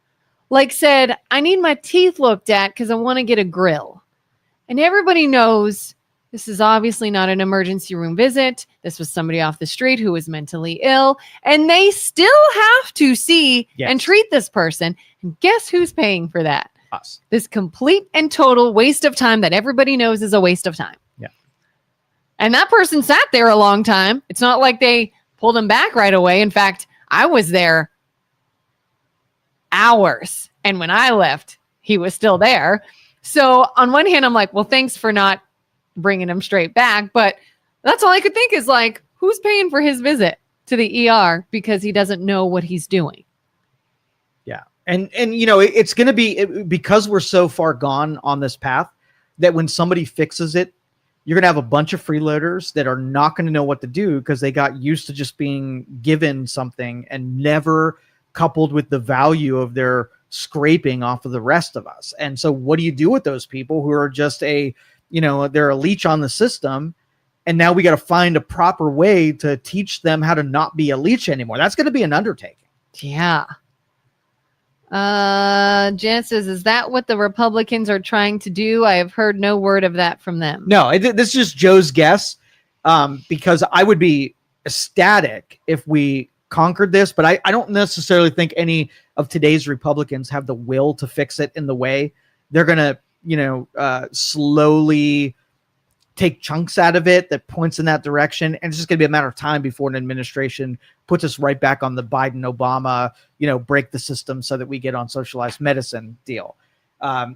like said, I need my teeth looked at because I want to get a grill. And everybody knows this is obviously not an emergency room visit. This was somebody off the street who was mentally ill, and they still have to see and treat this person. And guess who's paying for that? Us. This complete and total waste of time that everybody knows is a waste of time. Yeah. And that person sat there a long time. It's not like they pulled him back right away. In fact, I was there hours, and when I left, he was still there. So on one hand, I'm like, well, thanks for not bringing him straight back. But that's all I could think is like, who's paying for his visit to the ER because he doesn't know what he's doing? Yeah. And you know, it's going to be, because we're so far gone on this path that when somebody fixes it, you're going to have a bunch of freeloaders that are not going to know what to do because they got used to just being given something and never coupled with the value of their scraping off of the rest of us. And so what do you do with those people who are just they're a leech on the system, and now we got to find a proper way to teach them how to not be a leech anymore? That's going to be an undertaking. Yeah. Jan says, is that what the Republicans are trying to do? I have heard no word of that from them. No, this is just Joe's guess, because I would be ecstatic if we conquered this, but I don't necessarily think any of today's Republicans have the will to fix it in the way. They're going to slowly take chunks out of it that points in that direction. And it's just going to be a matter of time before an administration puts us right back on the Biden, Obama, break the system so that we get on socialized medicine deal. I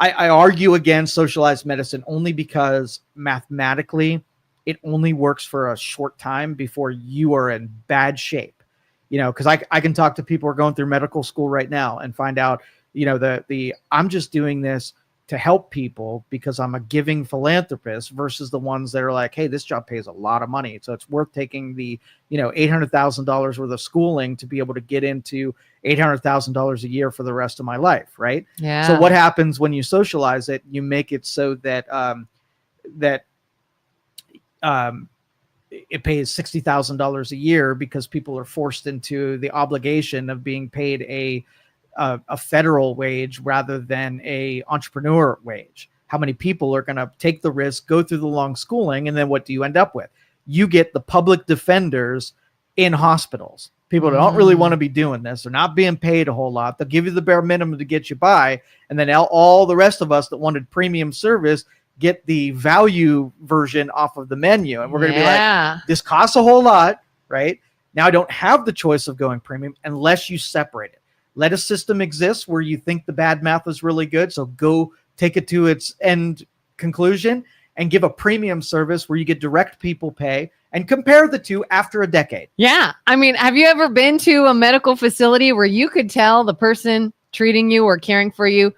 argue against socialized medicine only because mathematically it only works for a short time before you are in bad shape, because I can talk to people who are going through medical school right now and find out, I'm just doing this to help people because I'm a giving philanthropist versus the ones that are like, hey, this job pays a lot of money, so it's worth taking the, $800,000 worth of schooling to be able to get into $800,000 a year for the rest of my life. Right. Yeah. So what happens when you socialize it? You make it so that, it pays $60,000 a year because people are forced into the obligation of being paid a federal wage rather than a entrepreneur wage. How many people are going to take the risk, go through the long schooling, and then what do you end up with? You get the public defenders in hospitals. People don't really want to be doing this. They're not being paid a whole lot. They'll give you the bare minimum to get you by, and then all the rest of us that wanted premium service get the value version off of the menu. And we're going to be like, this costs a whole lot, right? Now I don't have the choice of going premium unless you separate it. Let a system exist where you think the bad math is really good, so go take it to its end conclusion and give a premium service where you get direct people pay, and compare the two after a decade. Yeah. I mean, have you ever been to a medical facility where you could tell the person treating you or caring for you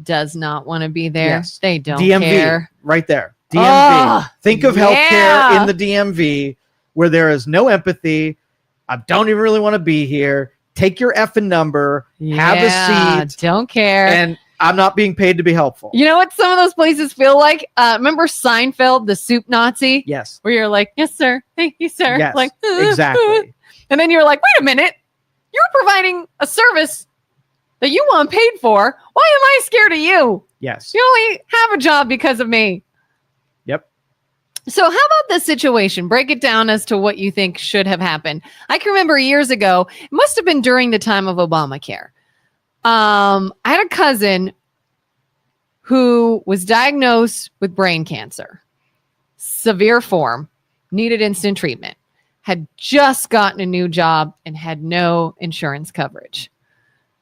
does not want to be there? Yes. They don't DMV, care. right there. DMV. Think of healthcare in the DMV where there is no empathy. I don't even really want to be here. take your effing number, have a seat. Don't care. And I'm not being paid to be helpful. You know what some of those places feel like? Remember Seinfeld, the soup Nazi? Yes. Where you're like, yes, sir. Thank you, sir. Yes, like, exactly. And then you're like, wait a minute. You're providing a service that you want paid for. Why am I scared of you? Yes. You only have a job because of me. Yep. So how about this situation? Break it down as to what you think should have happened. I can remember years ago, it must have been during the time of Obamacare. I had a cousin who was diagnosed with brain cancer, severe form, needed instant treatment, had just gotten a new job and had no insurance coverage.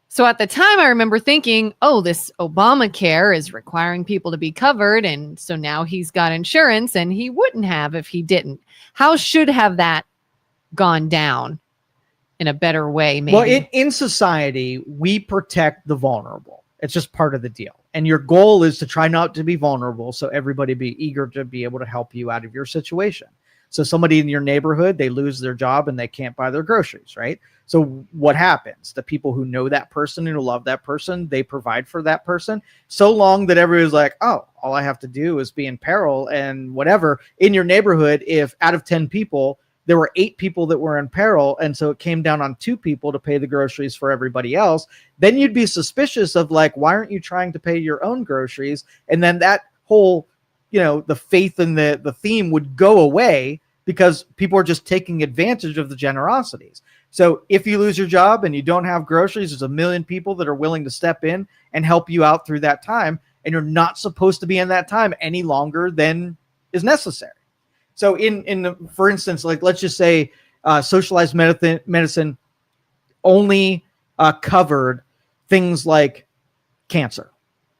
So at the time, I remember thinking, oh, this Obamacare is requiring people to be covered. And so now he's got insurance and he wouldn't have if he didn't. How should have that gone down in a better way? Maybe? Well, in society, we protect the vulnerable. It's just part of the deal. And your goal is to try not to be vulnerable. So everybody be eager to be able to help you out of your situation. So somebody in your neighborhood, they lose their job and they can't buy their groceries, right? So what happens? The people who know that person and who love that person, they provide for that person so long that everybody's like, oh, all I have to do is be in peril and whatever. In your neighborhood, if out of 10 people, there were 8 people that were in peril, and so it came down on 2 people to pay the groceries for everybody else, then you'd be suspicious of like, why aren't you trying to pay your own groceries? And then that whole, the faith in the theme would go away because people are just taking advantage of the generosities. So if you lose your job and you don't have groceries, there's a million people that are willing to step in and help you out through that time. And you're not supposed to be in that time any longer than is necessary. So for instance, like, let's just say socialized medicine only covered things like cancer,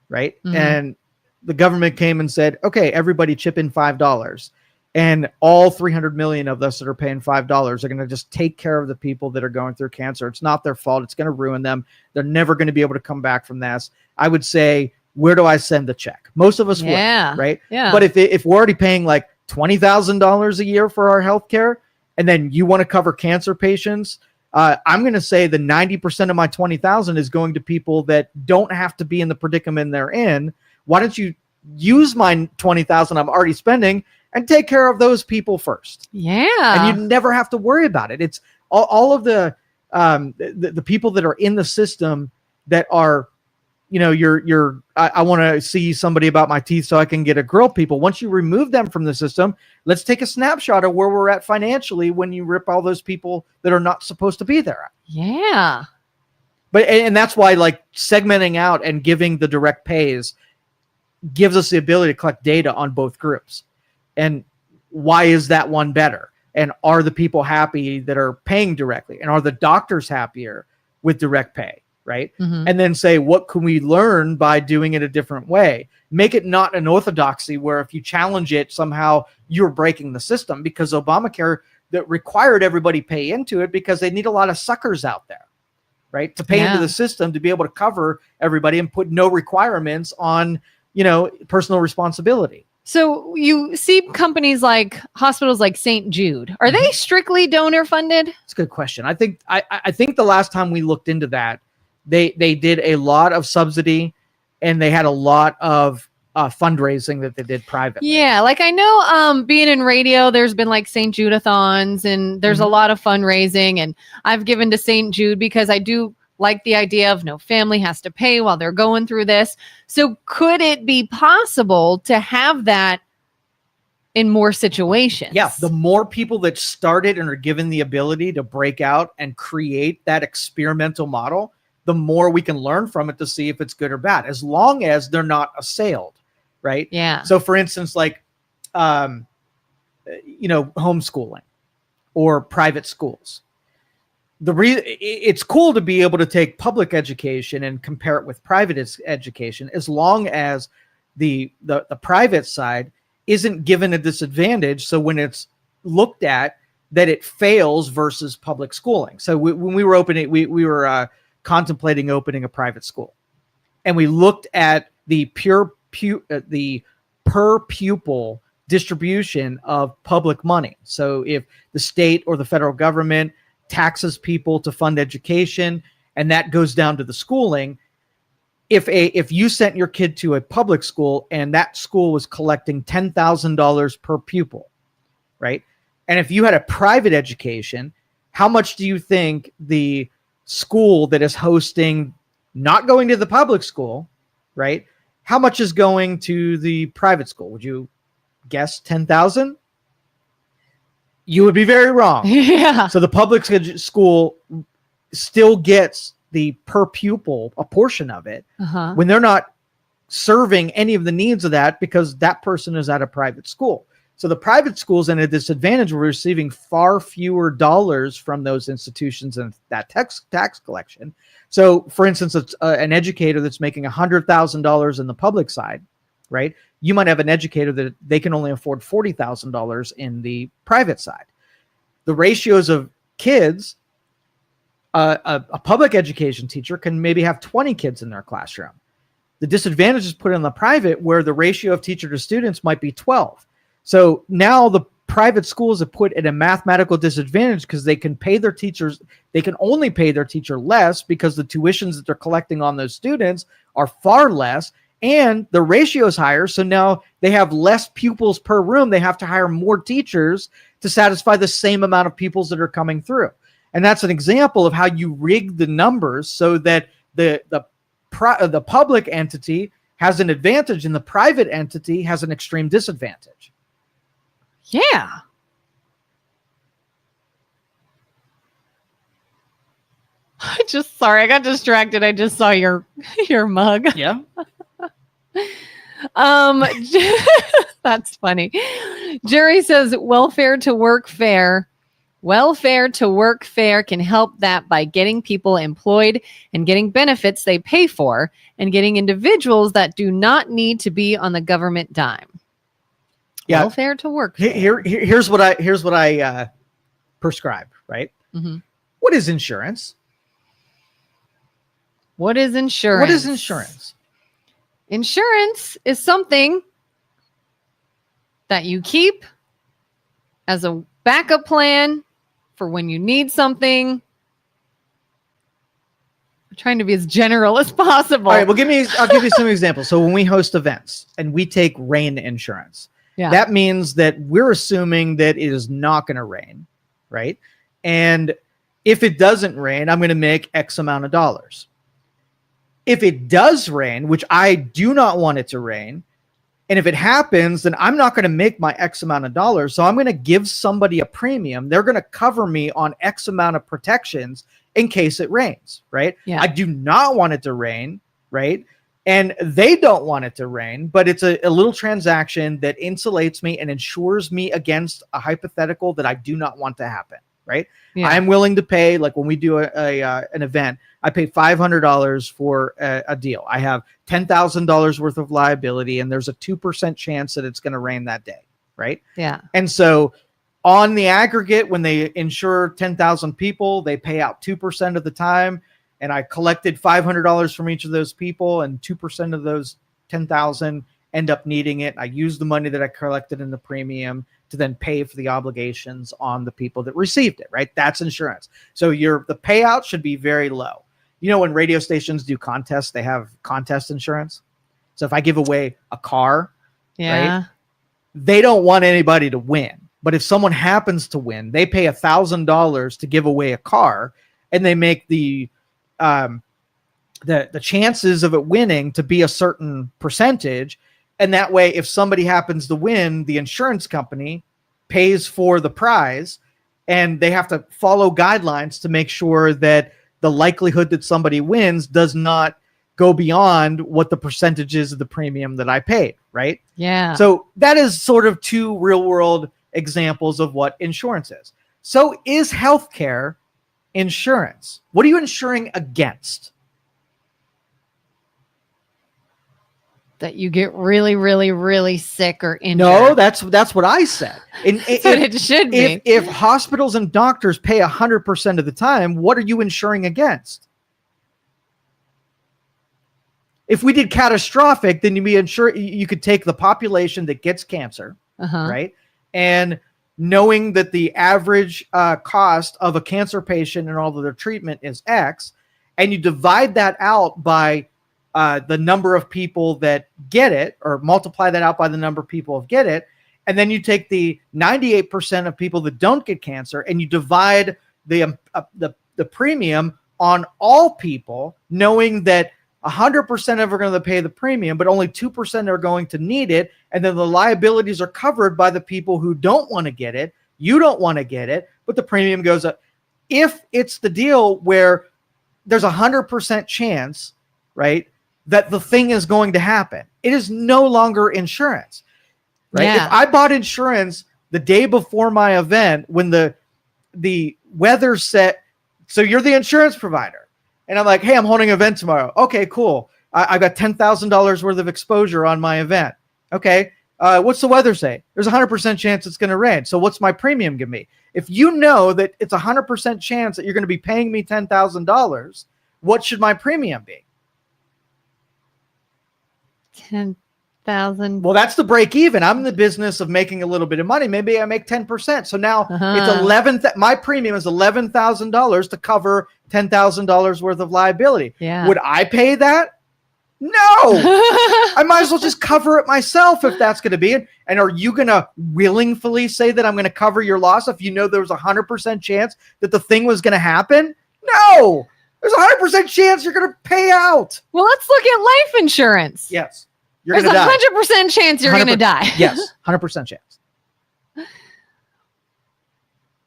right? Mm-hmm. And the government came and said, okay, everybody chip in $5. And all 300 million of us that are paying $5 are going to just take care of the people that are going through cancer. It's not their fault. It's going to ruin them. They're never going to be able to come back from this. I would say, where do I send the check? Most of us would, right? Yeah. But if we're already paying like $20,000 a year for our healthcare, and then you want to cover cancer patients, I'm going to say the 90% of my 20,000 is going to people that don't have to be in the predicament they're in. Why don't you use my 20,000 I'm already spending and take care of those people first? Yeah. And you never have to worry about it. It's all of the people that are in the system that are, I want to see somebody about my teeth so I can get a grill people. Once you remove them from the system, let's take a snapshot of where we're at financially when you rip all those people that are not supposed to be there. Yeah. And that's why like segmenting out and giving the direct pays gives us the ability to collect data on both groups. And why is that one better? And are the people happy that are paying directly? And are the doctors happier with direct pay? Right. Mm-hmm. And then say, what can we learn by doing it a different way? Make it not an orthodoxy where if you challenge it, somehow you're breaking the system, because Obamacare that required everybody pay into it because they need a lot of suckers out there, right? To pay into the system to be able to cover everybody and put no requirements on, personal responsibility. So you see companies like hospitals like St. Jude, are they strictly donor funded? It's a good question. I think the last time we looked into that, they did a lot of subsidy and they had a lot of fundraising that they did privately. Yeah. Like I know being in radio, there's been like St. Jude-a-thons and there's a lot of fundraising, and I've given to St. Jude because I do like the idea of no family has to pay while they're going through this. So could it be possible to have that in more situations? Yeah. The more people that started and are given the ability to break out and create that experimental model, the more we can learn from it to see if it's good or bad, as long as they're not assailed. Right. Yeah. So for instance, like, homeschooling or private schools. It's cool to be able to take public education and compare it with private education, as long as the private side isn't given a disadvantage. So when it's looked at, that it fails versus public schooling. So when we were opening, we were contemplating opening a private school, and we looked at the the per pupil distribution of public money. So if the state or the federal government taxes people to fund education, and that goes down to the schooling. If you sent your kid to a public school and that school was collecting $10,000 per pupil, right? And if you had a private education, how much do you think the school that is hosting, not going to the public school, right? How much is going to the private school? Would you guess 10,000? You would be very wrong. Yeah. So the public school still gets the per pupil, a portion of it, when they're not serving any of the needs of that because that person is at a private school. So the private schools in a disadvantage were receiving far fewer dollars from those institutions and that tax collection. So for instance, it's an educator that's making $100,000 in the public side, right? You might have an educator that they can only afford $40,000 in the private side. The ratios of kids, a public education teacher can maybe have 20 kids in their classroom. The disadvantage is put in the private where the ratio of teacher to students might be 12. So now the private schools are put at a mathematical disadvantage because they can pay their teachers. They can only pay their teacher less because the tuitions that they're collecting on those students are far less, and the ratio is higher. So now they have less pupils per room. They have to hire more teachers to satisfy the same amount of pupils that are coming through. And that's an example of how you rig the numbers so that the public entity has an advantage and the private entity has an extreme disadvantage. Yeah. I got distracted. I just saw your mug. Yeah. That's funny. Jerry says welfare to work fair. Welfare to work fair can help that by getting people employed and getting benefits they pay for and getting individuals that do not need to be on the government dime. Yeah. Welfare to work. Here's what I prescribe, right? Mm-hmm. What is insurance? What is insurance? What is insurance? Insurance is something that you keep as a backup plan for when you need something. I'm trying to be as general as possible. All right, well, I'll give you some examples. So when we host events and we take rain insurance, that means that we're assuming that it is not going to rain, right? And if it doesn't rain, I'm going to make X amount of dollars. If it does rain, which I do not want it to rain, and if it happens, then I'm not going to make my X amount of dollars. So I'm going to give somebody a premium. They're going to cover me on X amount of protections in case it rains, right? Yeah. I do not want it to rain, right? And they don't want it to rain, but it's a little transaction that insulates me and insures me against a hypothetical that I do not want to happen, right? Yeah. I'm willing to pay, like when we do an event, I pay $500 for a deal. I have $10,000 worth of liability, and there's a 2% chance that it's going to rain that day, right? Yeah. And so on the aggregate, when they insure 10,000 people, they pay out 2% of the time, and I collected $500 from each of those people, and 2% of those 10,000 end up needing it. I use the money that I collected in the premium to then pay for the obligations on the people that received it, right? That's insurance. So the payout should be very low. You know, when radio stations do contests, they have contest insurance. So if I give away a car, right, they don't want anybody to win. But if someone happens to win, they pay $1,000 to give away a car, and they make the chances of it winning to be a certain percentage. And that way, if somebody happens to win, the insurance company pays for the prize, and they have to follow guidelines to make sure that the likelihood that somebody wins does not go beyond what the percentage is of the premium that I paid, right? Yeah. So that is sort of two real world examples of what insurance is. So is healthcare insurance? What are you insuring against? That you get really, really, really sick or injured. No, that's what I said. That's what it should be. If hospitals and doctors pay 100% of the time, what are you insuring against? If we did catastrophic, then you could take the population that gets cancer, right? And knowing that the average cost of a cancer patient and all of their treatment is X, and you divide that out by the number of people that get it, or multiply that out by the number of people that get it, and then you take the 98% of people that don't get cancer and you divide the premium on all people, knowing that 100% of are going to pay the premium, but only 2% are going to need it. And then the liabilities are covered by the people who don't want to get it. You don't want to get it, but the premium goes up. If it's the deal where there's 100% chance, right, that the thing is going to happen, it is no longer insurance, right? Yeah. If I bought insurance the day before my event, when the weather set, so you're the insurance provider, and I'm like, hey, I'm holding an event tomorrow. Okay, cool. I got $10,000 worth of exposure on my event. Okay. What's the weather say? There's a 100% chance it's going to rain. So what's my premium give me? If you know that it's a 100% chance that you're going to be paying me $10,000, what should my premium be? 10,000. Well, that's the break even. I'm in the business of making a little bit of money. Maybe I make 10%. So now it's my premium is $11,000 to cover $10,000 worth of liability. Yeah. Would I pay that? No. I might as well just cover it myself if that's going to be it. And are you going to willingly say that I'm going to cover your loss if you know there was a 100% chance that the thing was going to happen? No. There's a 100% chance you're going to pay out. Well, let's look at life insurance. Yes. There's a 100% chance you're going to die. Yes. 100% chance.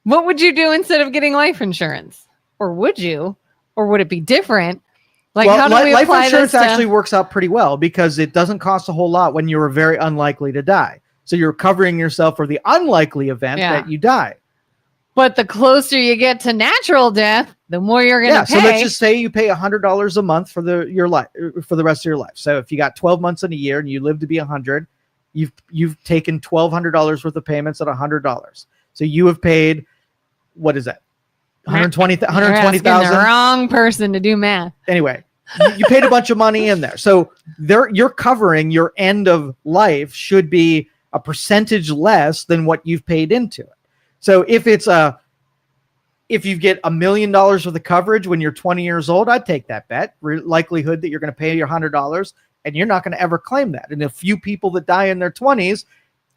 What would you do instead of getting life insurance? Or would you? Or would it be different? Like, well, how do we life apply insurance this actually works out pretty well because it doesn't cost a whole lot when you're very unlikely to die. So you're covering yourself for the unlikely event that you die. But the closer you get to natural death, the more you're going to pay. So let's just say you pay $100 a month for your life, for the rest of your life. So if you got 12 months in a year and you live to be 100, you've taken $1,200 worth of payments at $100. So you have paid, what is that? 120,000. The wrong person to do math. Anyway, you paid a bunch of money in there. So you're covering your end of life should be a percentage less than what you've paid into it. So if you get $1 million worth of coverage when you're 20 years old, I'd take that bet. Likelihood that you're going to pay your $100 and you're not going to ever claim that. And a few people that die in their 20s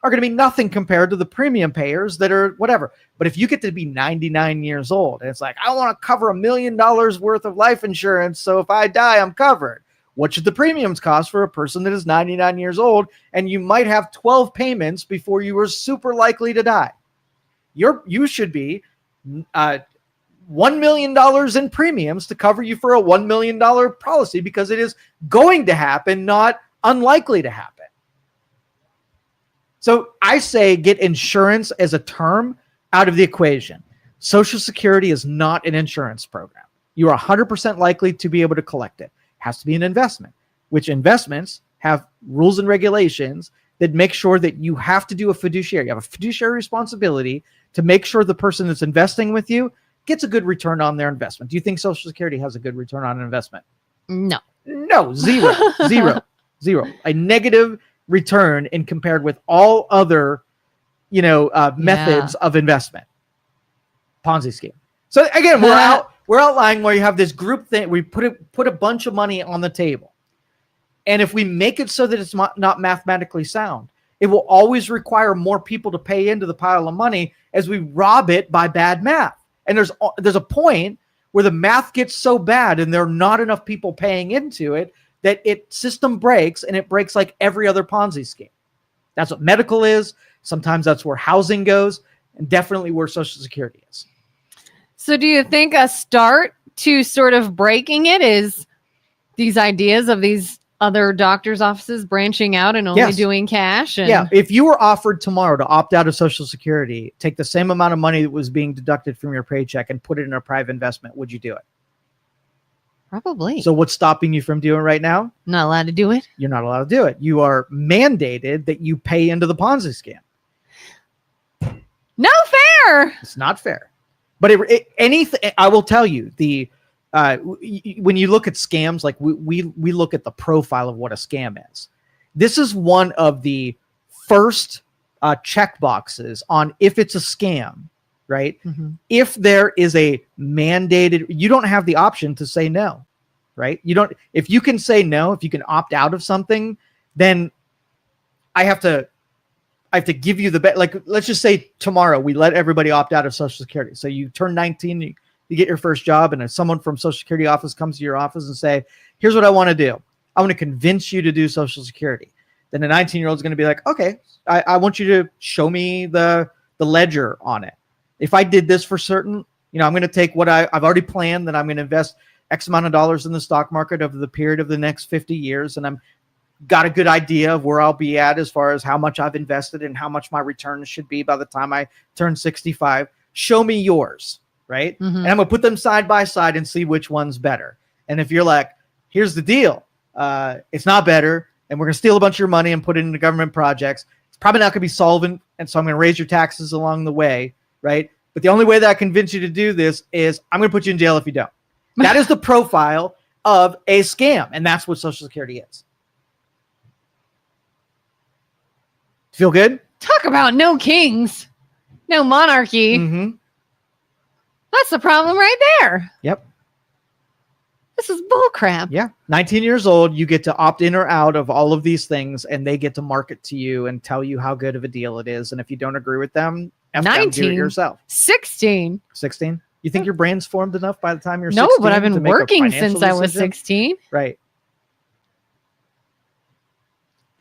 are going to be nothing compared to the premium payers that are whatever. But if you get to be 99 years old and it's like, I want to cover $1 million worth of life insurance, so if I die, I'm covered. What should the premiums cost for a person that is 99 years old and you might have 12 payments before you were super likely to die? You should be $1 million in premiums to cover you for a $1 million policy because it is going to happen, not unlikely to happen. So I say get insurance as a term out of the equation. Social Security is not an insurance program. You are 100% likely to be able to collect it. It has to be an investment, which investments have rules and regulations that make sure that you have to do a fiduciary. You have a fiduciary responsibility to make sure the person that's investing with you gets a good return on their investment. Do you think Social Security has a good return on investment? No. Zero. A negative return in compared with all other, methods of investment. Ponzi scheme. So again, we're outlining where you have this group thing. We put a bunch of money on the table. And if we make it so that it's not mathematically sound, it will always require more people to pay into the pile of money as we rob it by bad math. And there's a point where the math gets so bad and there are not enough people paying into it that system breaks, and it breaks like every other Ponzi scheme. That's what medical is. Sometimes that's where housing goes, and definitely where Social Security is. So do you think a start to sort of breaking it is these ideas of these other doctors' offices branching out and only doing cash? Yeah. If you were offered tomorrow to opt out of Social Security, take the same amount of money that was being deducted from your paycheck and put it in a private investment, would you do it? Probably. So what's stopping you from doing it right now? Not allowed to do it? You're not allowed to do it. You are mandated that you pay into the Ponzi scam. No fair. It's not fair. But anything, I will tell you, when you look at scams, like we look at the profile of what a scam is. This is one of the first check boxes on if it's a scam, right? Mm-hmm. If there is a mandated, you don't have the option to say no, right? You don't, if you can say no, if you can opt out of something, then I have to give you the bet. Like, let's just say tomorrow we let everybody opt out of Social Security. So you turn 19, you get your first job, and if someone from Social Security office comes to your office and say, here's what I want to do. I want to convince you to do Social Security. Then the 19-year-old is going to be like, okay, I want you to show me the ledger on it. If I did this for certain, I'm going to take what I've already planned, that I'm going to invest X amount of dollars in the stock market over the period of the next 50 years. And I'm got a good idea of where I'll be at as far as how much I've invested and how much my returns should be by the time I turn 65. Show me yours, right? Mm-hmm. And I'm going to put them side by side and see which one's better. And if you're like, here's the deal, it's not better, and we're going to steal a bunch of your money and put it into government projects, it's probably not going to be solvent, and so I'm going to raise your taxes along the way, right? But the only way that I convince you to do this is I'm going to put you in jail if you don't. That is the profile of a scam, and that's what Social Security is. Feel good? Talk about no kings, no monarchy. Mm-hmm. That's the problem right there. Yep. This is bullcrap. Yeah. 19 years old, you get to opt in or out of all of these things, and they get to market to you and tell you how good of a deal it is. And if you don't agree with them, F them, do it yourself. 16. 16? You think your brain's formed enough by the time you're 16? No, but I've been working since decision? I was 16. Right.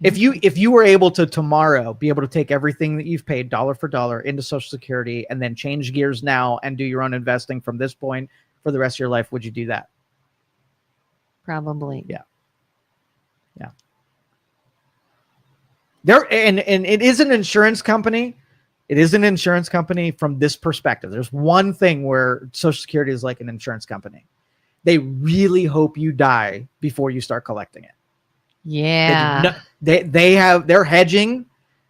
If you were able to tomorrow be able to take everything that you've paid dollar for dollar into Social Security and then change gears now and do your own investing from this point for the rest of your life, would you do that? Probably. Yeah. Yeah. And it is an insurance company. It is an insurance company from this perspective. There's one thing where Social Security is like an insurance company. They really hope you die before you start collecting it. Yeah. They're hedging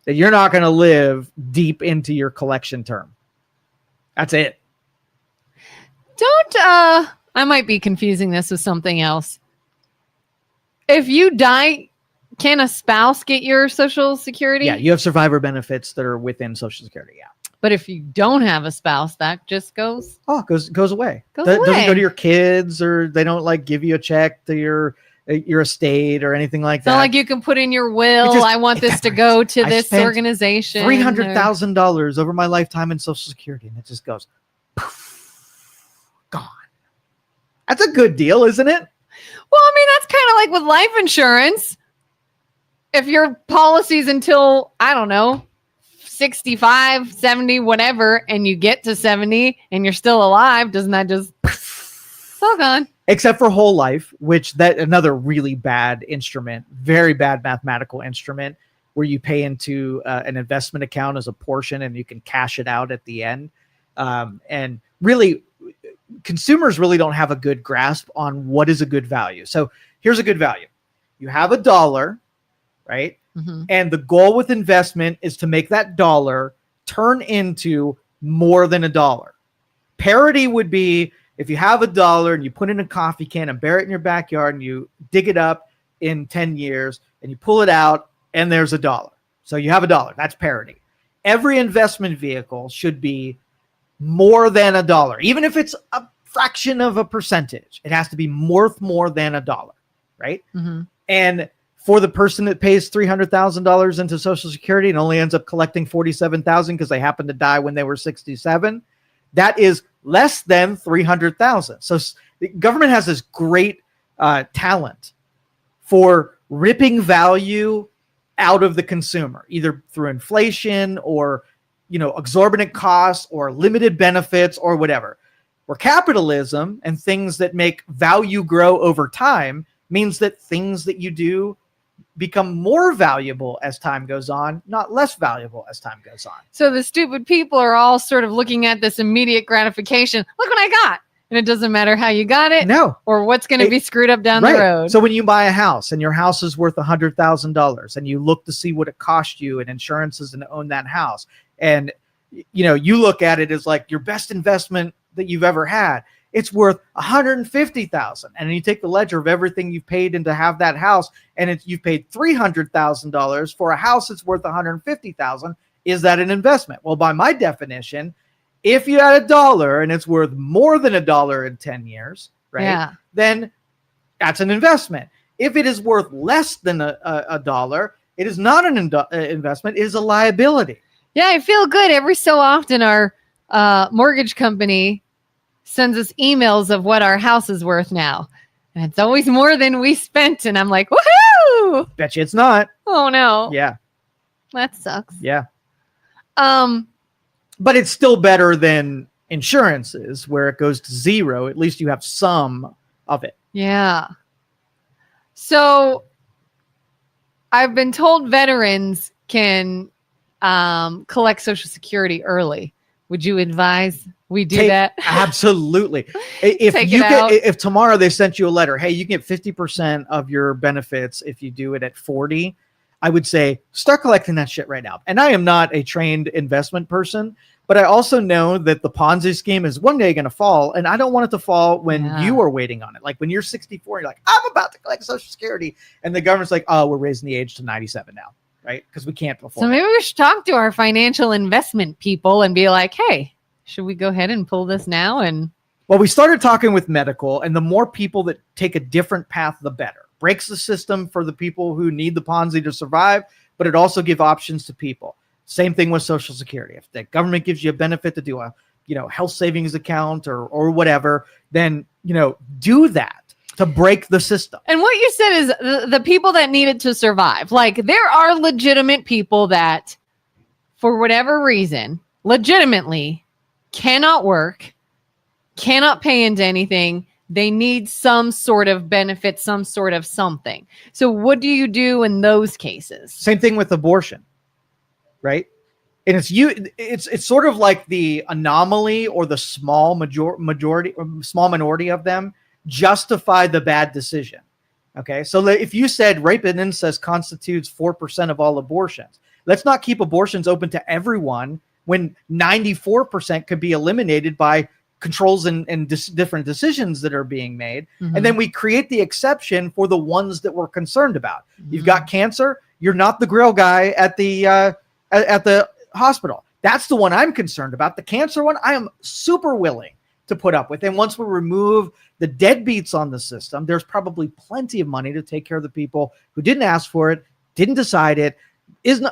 that you're not going to live deep into your collection term. That's it. I might be confusing this with something else. If you die, can a spouse get your Social Security? Yeah, you have survivor benefits that are within Social Security. Yeah. But if you don't have a spouse, that just goes away. Doesn't go to your kids, or they don't like give you a check to your estate or anything like that. It's not like you can put in your will, I want this to go to this organization. $300,000 over my lifetime in Social Security, and it just goes poof, gone. That's a good deal, isn't it? Well, I mean, that's kind of like with life insurance. If your policy's until, I don't know, 65, 70, whatever, and you get to 70 and you're still alive, doesn't that just all gone? Except for whole life, which that another really bad instrument, very bad mathematical instrument, where you pay into an investment account as a portion and you can cash it out at the end. And really, consumers really don't have a good grasp on what is a good value. So here's a good value. You have $1, right? Mm-hmm. And the goal with investment is to make that dollar turn into more than $1. Parity would be if you have $1 and you put in a coffee can and bury it in your backyard and you dig it up in 10 years and you pull it out and there's $1. So you have $1. That's parity. Every investment vehicle should be more than $1. Even if it's a fraction of a percentage, it has to be worth more than $1, right? Mm-hmm. And for the person that pays $300,000 into Social Security and only ends up collecting $47,000 because they happened to die when they were 67, that is less than $300,000. So the government has this great talent for ripping value out of the consumer, either through inflation or exorbitant costs or limited benefits or whatever. Where capitalism and things that make value grow over time means that things that you do become more valuable as time goes on, not less valuable as time goes on. So the stupid people are all sort of looking at this immediate gratification. Look what I got. And it doesn't matter how you got it. No. Or what's going to be screwed up down the road. So when you buy a house and your house is worth $100,000 and you look to see what it cost you and insurances and own that house, and you look at it as like your best investment that you've ever had, it's worth $150,000. And then you take the ledger of everything you've paid in to have that house, and you've paid $300,000 for a house that's worth $150,000, is that an investment? Well, by my definition, if you had $1 and it's worth more than $1 in 10 years, right? Yeah. Then that's an investment. If it is worth less than a dollar, it is not an investment. It is a liability. Yeah, I feel good. Every so often, our mortgage company sends us emails of what our house is worth now. And it's always more than we spent. And I'm like, woohoo! Bet you it's not. Oh, no. Yeah. That sucks. Yeah. But it's still better than insurances where it goes to zero. At least you have some of it. Yeah. So I've been told veterans can collect Social Security early. Would you advise we do that? Absolutely. If tomorrow they sent you a letter, hey, you can get 50% of your benefits if you do it at 40, I would say start collecting that shit right now. And I am not a trained investment person, but I also know that the Ponzi scheme is one day going to fall, and I don't want it to fall when you are waiting on it. Like when you're 64, you're like, I'm about to collect Social Security, and the government's like, oh, we're raising the age to 97 now, right? Because we can't afford. So maybe we should talk to our financial investment people and be like, hey, should we go ahead and pull this now? And well, we started talking with medical, and the more people that take a different path, the better. Breaks the system for the people who need the Ponzi to survive, but it also gives options to people. Same thing with Social Security. If the government gives you a benefit to do a, health savings account or whatever, then, do that to break the system. And what you said is the people that need it to survive. Like there are legitimate people that, for whatever reason, legitimately cannot work, cannot pay into anything. They need some sort of benefit, some sort of something. So what do you do in those cases? Same thing with abortion, right? And it's sort of like the anomaly or the small majority or small minority of them justify the bad decision. Okay, so if you said rape and incest constitutes 4% of all abortions, let's not keep abortions open to everyone when 94% could be eliminated by controls and different decisions that are being made. Mm-hmm. And then we create the exception for the ones that we're concerned about. Mm-hmm. You've got cancer. You're not the grill guy at the hospital. That's the one I'm concerned about. The cancer one, I am super willing to put up with. And once we remove the deadbeats on the system, there's probably plenty of money to take care of the people who didn't ask for it, didn't decide it,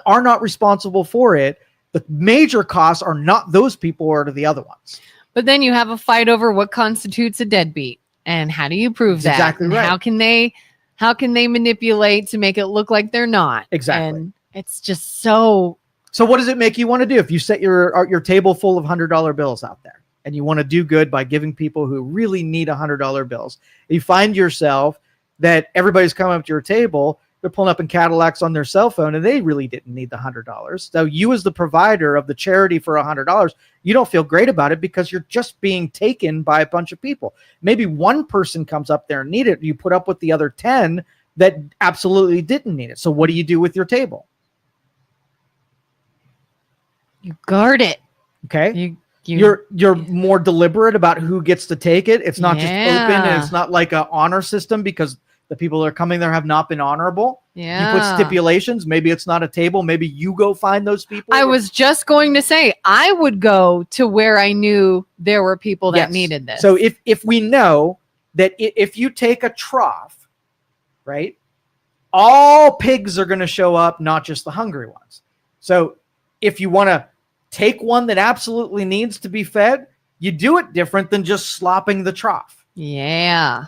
are not responsible for it. The major costs are not those people or to the other ones. But then you have a fight over what constitutes a deadbeat and how do you prove that? Exactly right. How can they manipulate to make it look like they're not? Exactly. And it's just so what does it make you want to do if you set your table full of $100 bills out there and you want to do good by giving people who really need $100 bills? You find yourself that everybody's coming up to your table, they're pulling up in Cadillacs on their cell phone, and they really didn't need the $100. So you, as the provider of the charity for $100, you don't feel great about it because you're just being taken by a bunch of people. Maybe one person comes up there and need it. You put up with the other 10 that absolutely didn't need it. So what do you do with your table? You guard it. Okay. You're more deliberate about who gets to take it. It's not just open, and it's not like an honor system because the people that are coming there have not been honorable. Yeah. You put stipulations. Maybe it's not a table. Maybe you go find those people. I was just going to say, I would go to where I knew there were people that needed this. So if we know that if you take a trough, right, all pigs are going to show up, not just the hungry ones. So if you want to take one that absolutely needs to be fed, you do it different than just slopping the trough. Yeah.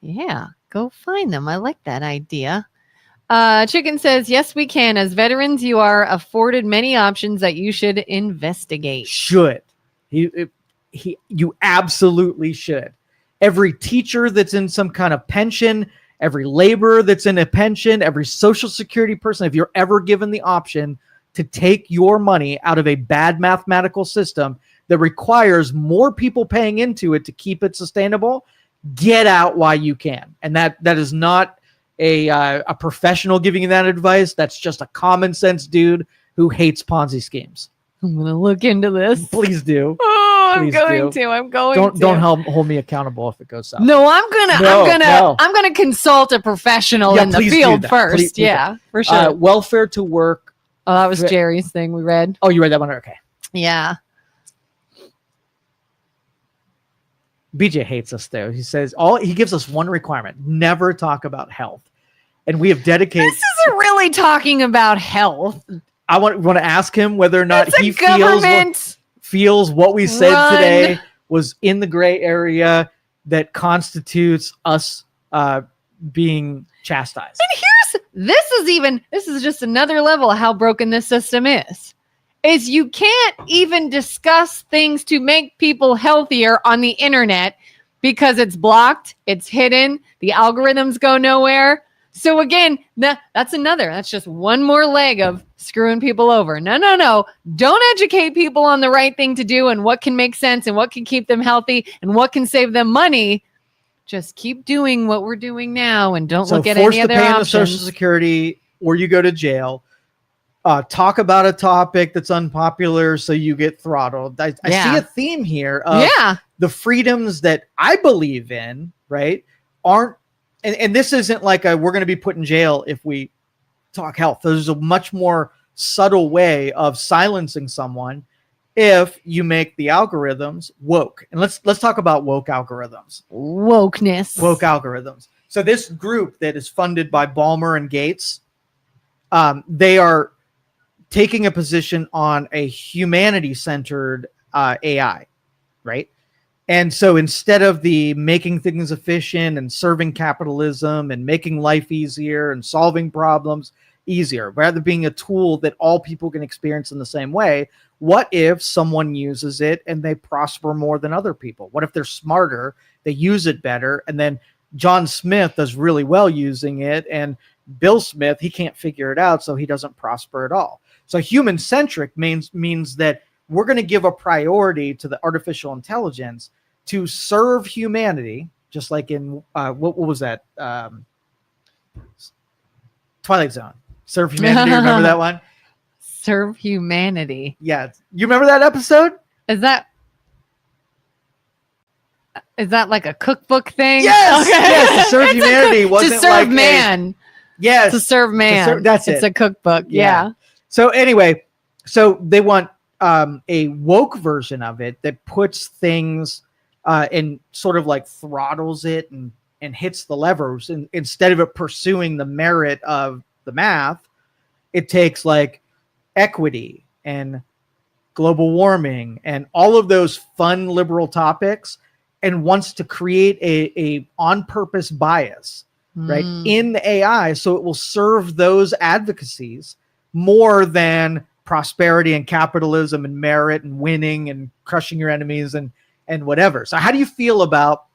Yeah, go find them. I like that idea. Chicken says, yes, we can. As veterans, you are afforded many options that you should investigate. Should. You absolutely should. Every teacher that's in some kind of pension, every laborer that's in a pension, every Social Security person, if you're ever given the option to take your money out of a bad mathematical system that requires more people paying into it to keep it sustainable, get out while you can. And that is not a professional giving you that advice. That's just a common sense dude who hates Ponzi schemes. I'm going to look into this. Please do. Oh, I'm Please going do. to. I'm going to. Don't hold me accountable if it goes south. No, I'm gonna consult a professional in the field first. For sure. Welfare to Work Oh, that was Jerry's thing we read. Oh, you read that one? Okay. Yeah. BJ hates us though. He says he gives us one requirement: never talk about health. And we have dedicated. This isn't really talking about health. I want to ask him whether or not he feels what we said today was in the gray area that constitutes us being chastised. And this is just another level of how broken this system is you can't even discuss things to make people healthier on the internet because it's blocked, it's hidden, the algorithms go nowhere. So again, that's just one more leg of screwing people over. No. Don't educate people on the right thing to do and what can make sense and what can keep them healthy and what can save them money. Just keep doing what we're doing now and don't look at any other options. Forced to pay into Social Security or you go to jail. Talk about a topic that's unpopular so you get throttled. I see a theme here of the freedoms that I believe in, right, aren't, and this isn't like we're going to be put in jail if we talk health. There's a much more subtle way of silencing someone if you make the algorithms woke. And let's talk about woke algorithms. Wokeness. Woke algorithms. So this group that is funded by Ballmer and Gates, they are taking a position on a humanity-centered AI, right? And so instead of the making things efficient and serving capitalism and making life easier and solving problems easier, rather being a tool that all people can experience in the same way, what if someone uses it and they prosper more than other people? What if they're smarter, they use it better, and then John Smith does really well using it, and Bill Smith, he can't figure it out, so he doesn't prosper at all. So human-centric means that we're going to give a priority to the artificial intelligence to serve humanity, just like in, what was that? Twilight Zone. Serve humanity, remember that one? Serve humanity. Yeah. You remember that episode? Is that like a cookbook thing? Yes! Okay. Yes, to serve humanity wasn't to serve like man. Yes. To serve man. That's it. It's a cookbook. Yeah. So anyway, so they want a woke version of it that puts things and sort of like throttles it and hits the levers. And instead of it pursuing the merit of the math, it takes like equity and global warming and all of those fun liberal topics and wants to create a on-purpose bias, right, in the AI so it will serve those advocacies more than prosperity and capitalism and merit and winning and crushing your enemies and whatever. So how do you feel about,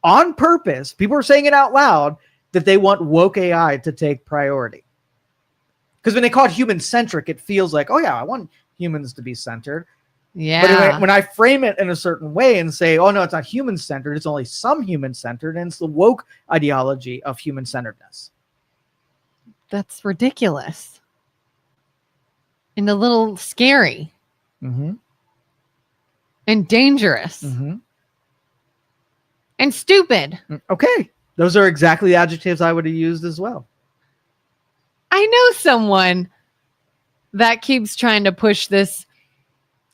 on purpose, people are saying it out loud, that they want woke AI to take priority? Because when they call it human-centric, it feels like, oh yeah, I want humans to be centered. Yeah. But when I frame it in a certain way and say, oh no, it's not human-centered, it's only some human-centered, and it's the woke ideology of human-centeredness. That's ridiculous. And a little scary. Mm-hmm. And dangerous. Mm-hmm. And stupid. Okay. Those are exactly the adjectives I would have used as well. I know someone that keeps trying to push this.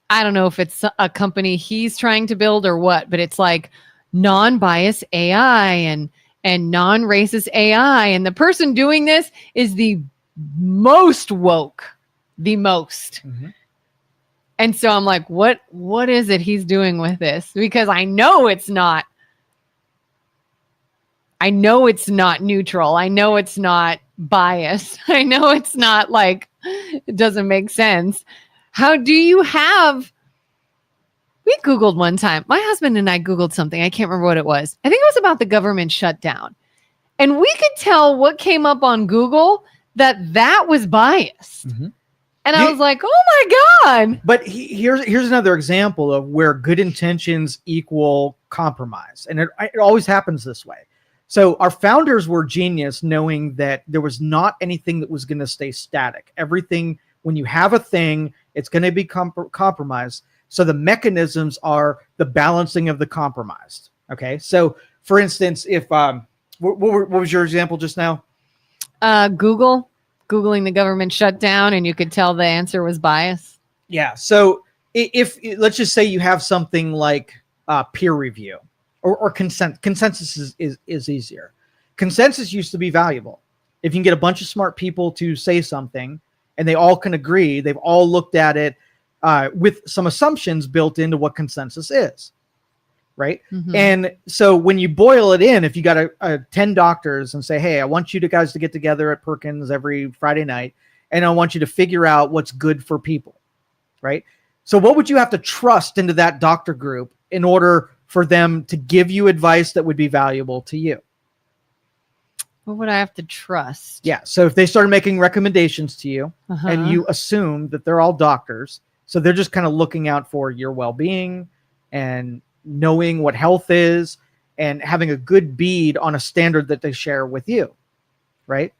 I don't know if it's a company he's trying to build or what, but it's like non-biased AI and non-racist AI. And the person doing this is the most woke. The most. Mm-hmm. And so I'm like, what is it he's doing with this? Because I know it's not neutral. I know it's not biased. I know it's not like, it doesn't make sense. How do you have, we Googled one time, my husband and I Googled something. I can't remember what it was. I think it was about the government shutdown. And we could tell what came up on Google that was biased. Mm-hmm. And I was like, oh my God. But here's another example of where good intentions equal compromise. And it always happens this way. So our founders were genius knowing that there was not anything that was going to stay static. Everything, when you have a thing, it's going to be compromised. So the mechanisms are the balancing of the compromised. Okay. So for instance, if, what was your example just now? Google Googling the government shutdown and you could tell the answer was biased? Yeah. So if let's just say you have something like peer review or consensus is easier. Consensus used to be valuable. If you can get a bunch of smart people to say something and they all can agree, they've all looked at it with some assumptions built into what consensus is. Right. Mhm. And so when you boil it in, if you got a 10 doctors and say, hey, I want you guys to get together at Perkins every Friday night, and I want you to figure out what's good for people. Right. So what would you have to trust into that doctor group in order for them to give you advice that would be valuable to you? What would I have to trust? Yeah. So if they started making recommendations to you and you assume that they're all doctors, so they're just kind of looking out for your well-being and knowing what health is and having a good bead on a standard that they share with you. Right.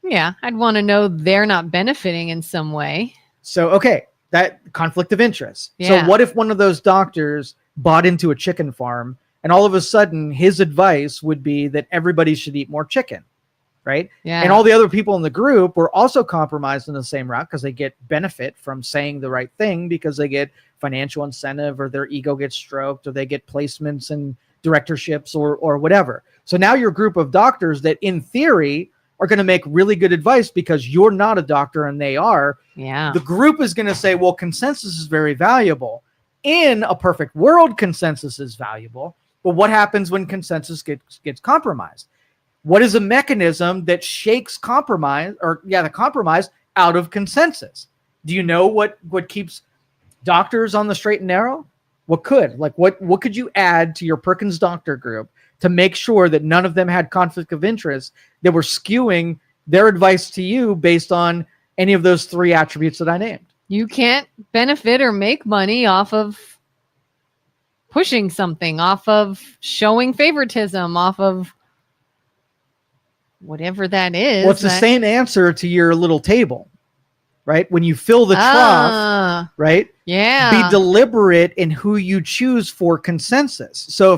Yeah. I'd want to know they're not benefiting in some way. So, okay. That conflict of interest. Yeah. So what if one of those doctors bought into a chicken farm and all of a sudden his advice would be that everybody should eat more chicken, right? Yeah. And all the other people in the group were also compromised in the same route because they get benefit from saying the right thing because they get financial incentive or their ego gets stroked or they get placements and directorships or whatever. So now your group of doctors that in theory are going to make really good advice because you're not a doctor and they are. Yeah. The group is going to say, well, consensus is very valuable. In a perfect world, consensus is valuable. But what happens when consensus gets compromised? What is a mechanism that shakes the compromise out of consensus? Do you know what keeps doctors on the straight and narrow? What could you add to your Perkins doctor group to make sure that none of them had conflict of interest that were skewing their advice to you based on any of those three attributes that I named? You can't benefit or make money off of pushing something, off of showing favoritism, off of whatever that is. Well, it's the same answer to your little table, right? When you fill the trough, right? Yeah. Be deliberate in who you choose for consensus. So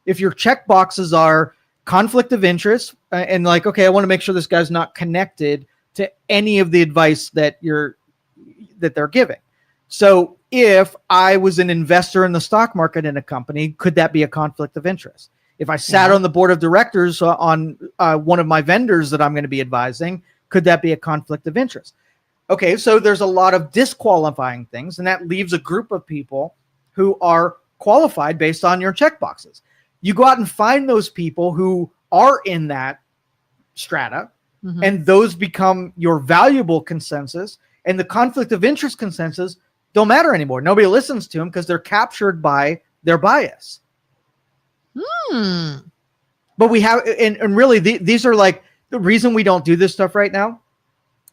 if your check boxes are conflict of interest and like, okay, I want to make sure this guy's not connected to any of the advice that they're giving. So if I was an investor in the stock market in a company, could that be a conflict of interest? If I sat on the board of directors on one of my vendors that I'm going to be advising, could that be a conflict of interest? Okay, so there's a lot of disqualifying things, and that leaves a group of people who are qualified based on your checkboxes. You go out and find those people who are in that strata, and those become your valuable consensus, and the conflict of interest consensus don't matter anymore. Nobody listens to them because they're captured by their bias. But we have, and really, these are like the reason we don't do this stuff right now.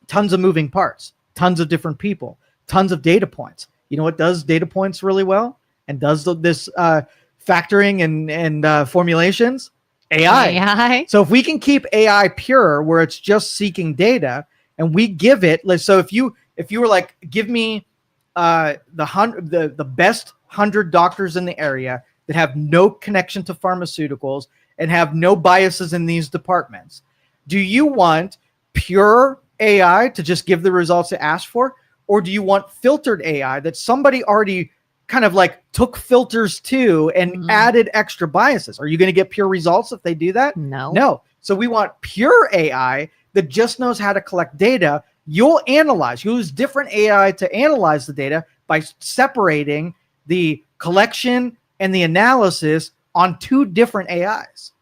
Tons of moving parts, tons of different people, tons of data points. You know what does data points really well and does this factoring and formulations? AI. So if we can keep AI pure, where it's just seeking data, and we give it, so if you were like, give me the best 100 doctors in the area that have no connection to pharmaceuticals and have no biases in these departments, do you want pure AI to just give the results it asked for? Or do you want filtered AI that somebody already kind of like took filters to and added extra biases? Are you going to get pure results if they do that? No. So we want pure AI that just knows how to collect data. You'll use different AI to analyze the data by separating the collection and the analysis on two different AIs.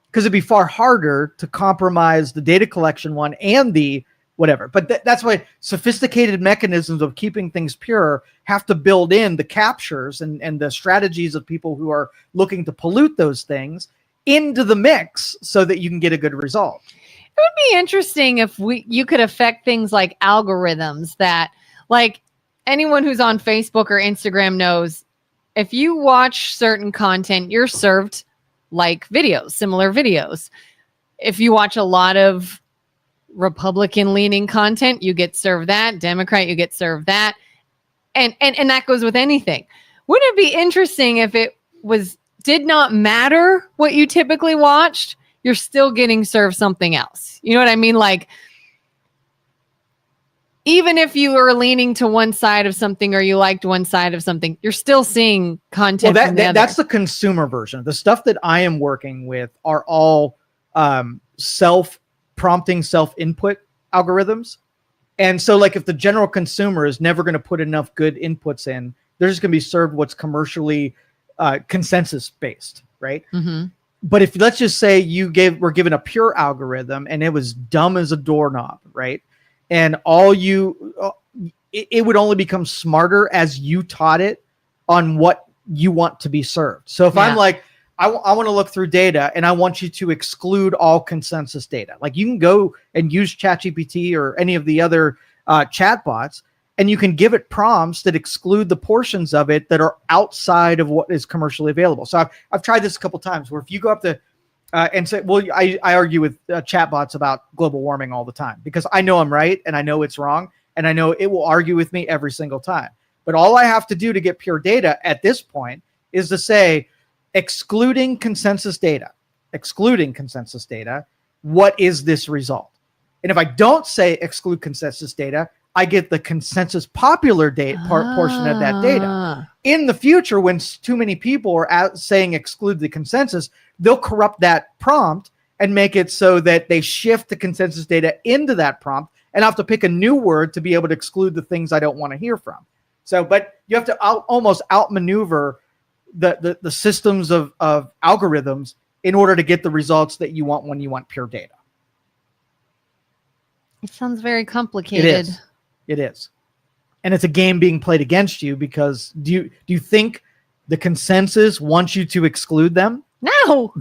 Because it'd be far harder to compromise the data collection one and the whatever. But that's why sophisticated mechanisms of keeping things pure have to build in the captures and the strategies of people who are looking to pollute those things into the mix so that you can get a good result. It would be interesting if you could affect things like algorithms that, like, anyone who's on Facebook or Instagram knows if you watch certain content, you're served like videos, similar videos. If you watch a lot of Republican leaning content, you get served that. Democrat, you get served that. And that goes with anything. Wouldn't it be interesting if it did not matter what you typically watched? you're still getting served something else. You know what I mean? Like, even if you are leaning to one side of something or you liked one side of something, you're still seeing content from the other. That's the consumer version. The stuff that I am working with are all self-prompting, self-input algorithms. And so like if the general consumer is never going to put enough good inputs in, they're just going to be served what's commercially consensus-based, right? Mm-hmm. But if let's just say we're given a pure algorithm and it was dumb as a doorknob, right? And it would only become smarter as you taught it on what you want to be served. So if I'm like, I want to look through data and I want you to exclude all consensus data. Like you can go and use ChatGPT or any of the other chatbots, and you can give it prompts that exclude the portions of it that are outside of what is commercially available. So I've tried this a couple times where if you go up to and say, well, I argue with chatbots about global warming all the time because I know I'm right and I know it's wrong and I know it will argue with me every single time. But all I have to do to get pure data at this point is to say, excluding consensus data, what is this result? And if I don't say exclude consensus data, I get the consensus popular portion of that data. In the future, when too many people are out saying exclude the consensus, they'll corrupt that prompt and make it so that they shift the consensus data into that prompt and I have to pick a new word to be able to exclude the things I don't want to hear from. So, but you have to almost outmaneuver the systems of algorithms in order to get the results that you want when you want pure data. It sounds very complicated. It is. And it's a game being played against you because do you think the consensus wants you to exclude them? No,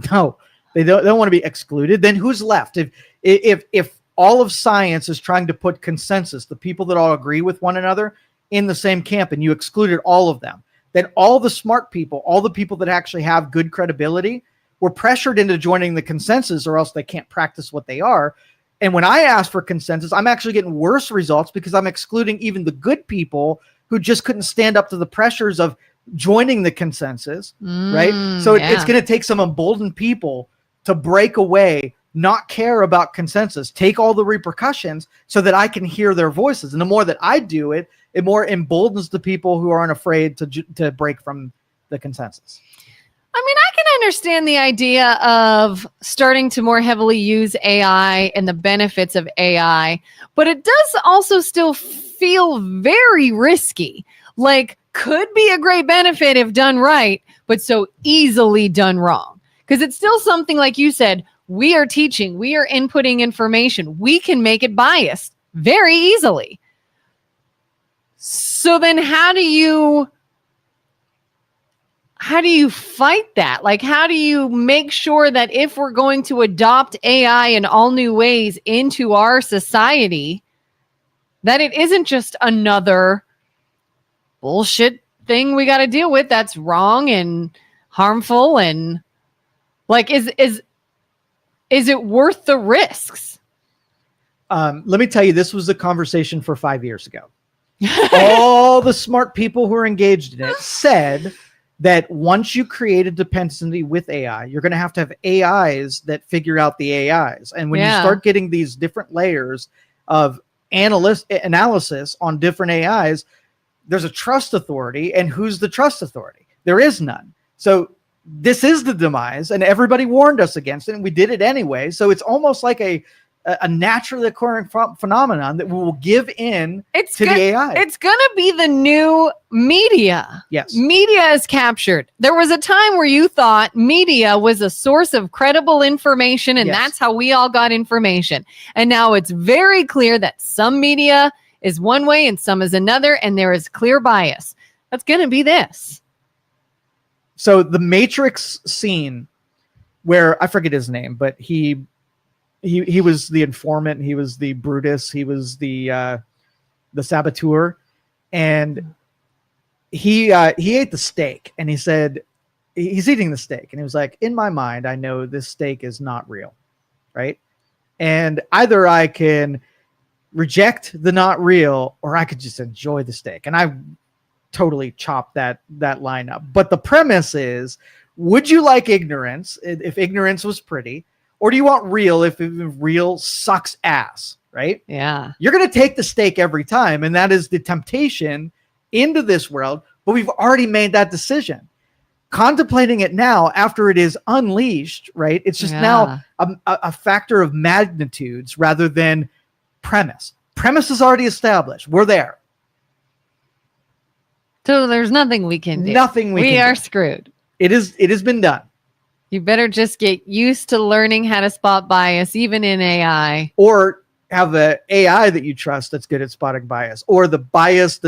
they don't want to be excluded. Then who's left? If all of science is trying to put consensus, the people that all agree with one another in the same camp, and you excluded all of them, then all the smart people, all the people that actually have good credibility were pressured into joining the consensus or else they can't practice what they are. And when I ask for consensus, I'm actually getting worse results because I'm excluding even the good people who just couldn't stand up to the pressures of joining the consensus, right? So it's going to take some emboldened people to break away, not care about consensus, take all the repercussions so that I can hear their voices. And the more that I do it, it more emboldens the people who aren't afraid to break from the consensus. I mean, I can understand the idea of starting to more heavily use AI and the benefits of AI, but it does also still feel very risky. Like, could be a great benefit if done right, but so easily done wrong. Because it's still something, like you said, we are teaching, we are inputting information. We can make it biased very easily. So then how do you fight that? Like, how do you make sure that if we're going to adopt AI in all new ways into our society, that it isn't just another bullshit thing we got to deal with that's wrong and harmful? And like, is it worth the risks? Let me tell you, this was a conversation for 5 years ago. All the smart people who are engaged in it said that once you create a dependency with AI, you're going to have AIs that figure out the AIs. And when you start getting these different layers of analysis on different AIs, there's a trust authority. And who's the trust authority? There is none. So this is the demise, and everybody warned us against it, and we did it anyway. So it's almost like a naturally occurring phenomenon that we will give in to the AI. It's going to be the new media. Yes. Media is captured. There was a time where you thought media was a source of credible information, and that's how we all got information. And now it's very clear that some media is one way and some is another, and there is clear bias. That's going to be this. So the Matrix scene where, I forget his name, but he was the informant, he was the Brutus, he was the saboteur, and he ate the steak, and he said he's eating the steak, and he was like, in my mind, I know this steak is not real, right? And either I can reject the not real, or I could just enjoy the steak. And I totally chopped that line up. But the premise is, would you like ignorance if ignorance was pretty? Or do you want real if real sucks ass, right? Yeah. You're going to take the steak every time. And that is the temptation into this world. But we've already made that decision. Contemplating it now after it is unleashed, right? It's just now a factor of magnitudes rather than premise. Premise is already established. We're there. So there's nothing we can do. Nothing we are do. Screwed. It has been done. You better just get used to learning how to spot bias, even in AI. Or have a AI that you trust that's good at spotting bias. Or the bias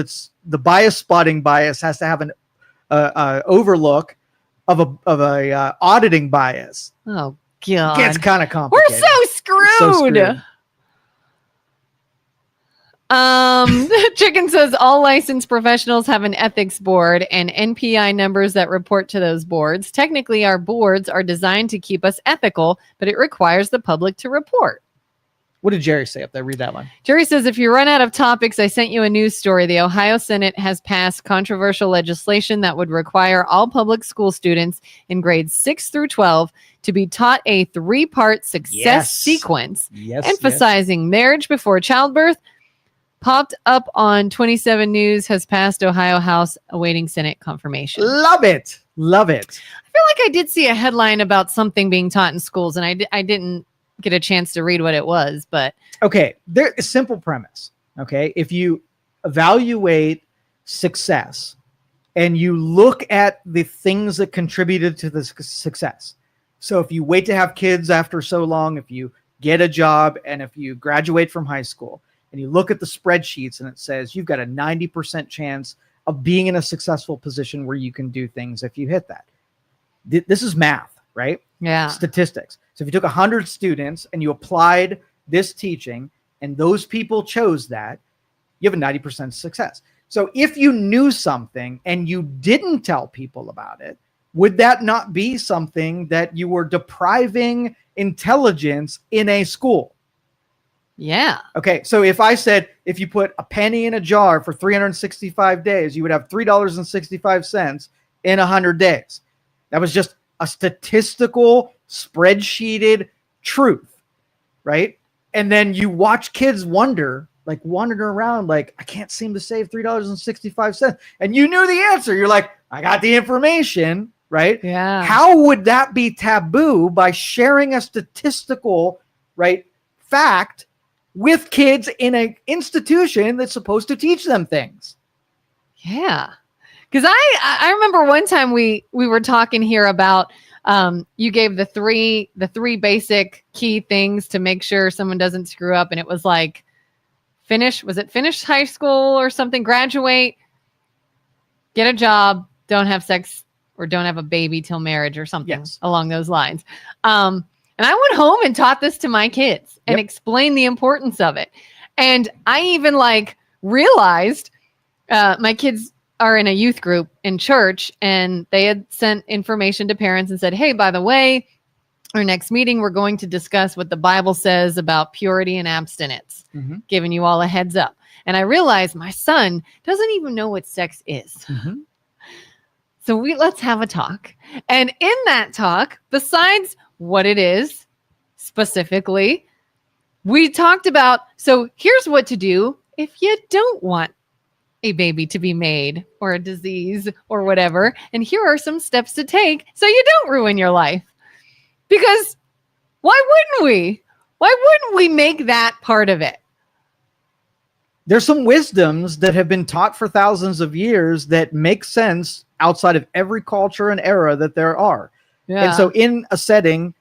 spotting bias has to have an overlook of a auditing bias. Oh God, it gets kind of complicated. We're so screwed. Chicken says all licensed professionals have an ethics board and NPI numbers that report to those boards. Technically, our boards are designed to keep us ethical, but it requires the public to report. What did Jerry say up there? Read that one. Jerry says, if you run out of topics, I sent you a news story. The Ohio Senate has passed controversial legislation that would require all public school students in grades 6 through 12 to be taught a 3-part success sequence, emphasizing marriage before childbirth. Popped up on 27 News, has passed Ohio House, awaiting Senate confirmation. Love it. Love it. I feel like I did see a headline about something being taught in schools, and I didn't get a chance to read what it was, but okay, there's a simple premise. Okay, if you evaluate success and you look at the things that contributed to the success, so if you wait to have kids after so long, if you get a job, and if you graduate from high school, and you look at the spreadsheets and it says you've got a 90% chance of being in a successful position where you can do things if you hit that. This is math, right? Yeah. Statistics. So if you took 100 students and you applied this teaching and those people chose that, you have a 90% success. So if you knew something and you didn't tell people about it, would that not be something that you were depriving intelligence in a school? Yeah. Okay. So if I said, if you put a penny in a jar for 365 days, you would have $3.65 in 100 days. That was just a statistical spreadsheeted truth, right? And then you watch kids wandering around like, I can't seem to save $3.65. And you knew the answer. You're like, I got the information, right? Yeah. How would that be taboo by sharing a statistical, right, fact with kids in an institution that's supposed to teach them things? Yeah. Because I remember one time we were talking here about you gave the three basic key things to make sure someone doesn't screw up, and it was like finish high school or something, graduate, get a job, don't have sex or don't have a baby till marriage or something along those lines. And I went home and taught this to my kids and explained the importance of it. And I even realized my kids are in a youth group in church, and they had sent information to parents and said, hey, by the way, our next meeting, we're going to discuss what the Bible says about purity and abstinence, giving you all a heads up. And I realized my son doesn't even know what sex is. So let's have a talk. And in that talk, besides what it is specifically, we talked about, so here's what to do if you don't want a baby to be made or a disease or whatever. And here are some steps to take so you don't ruin your life. Because why wouldn't we? Why wouldn't we make that part of it? There's some wisdoms that have been taught for thousands of years that make sense outside of every culture and era that there are. Yeah. And so in a setting,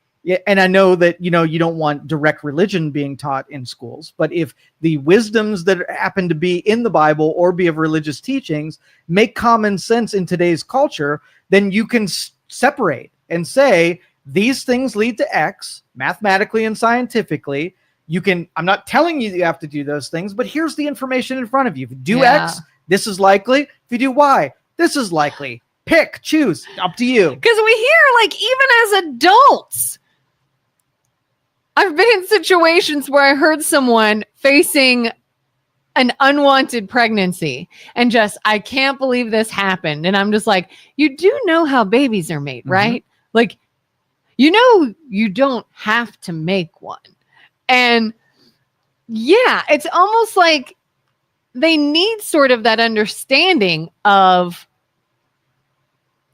and I know that, you don't want direct religion being taught in schools, but if the wisdoms that happen to be in the Bible or be of religious teachings make common sense in today's culture, then you can separate and say, these things lead to X mathematically and scientifically. I'm not telling you that you have to do those things, but here's the information in front of you. If you do X, this is likely. If you do Y, this is likely. Pick, choose, up to you. Because we hear, even as adults, I've been in situations where I heard someone facing an unwanted pregnancy and I can't believe this happened. And I'm just like, you do know how babies are made, right? you don't have to make one. And yeah, it's almost like they need sort of that understanding of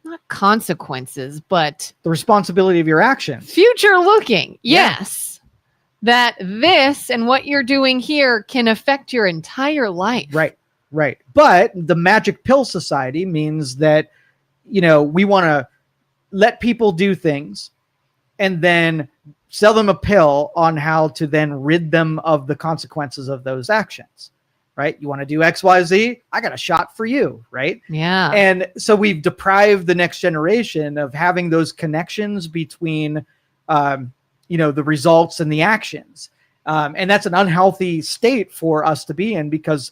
not consequences, but the responsibility of your actions. Future looking. Yes. That this and what you're doing here can affect your entire life. Right. Right. But the magic pill society means that, we want to let people do things and then sell them a pill on how to then rid them of the consequences of those actions. Right? You want to do X, Y, Z? I got a shot for you. Right? Yeah. And so we've deprived the next generation of having those connections between, the results and the actions. And that's an unhealthy state for us to be in, because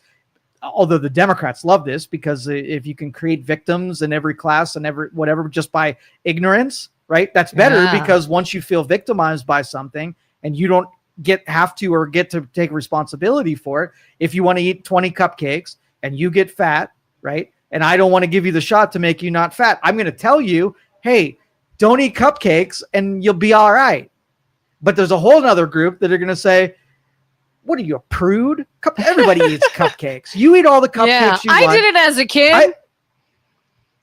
although the Democrats love this, because if you can create victims in every class and every whatever just by ignorance, right? That's better, because once you feel victimized by something and you don't get to take responsibility for it. If you want to eat 20 cupcakes and you get fat, right? And I don't want to give you the shot to make you not fat. I'm going to tell you, hey, don't eat cupcakes and you'll be all right. But there's a whole other group that are going to say, what are you, a prude? Everybody eats cupcakes. You eat all the cupcakes you want. I did it as a kid.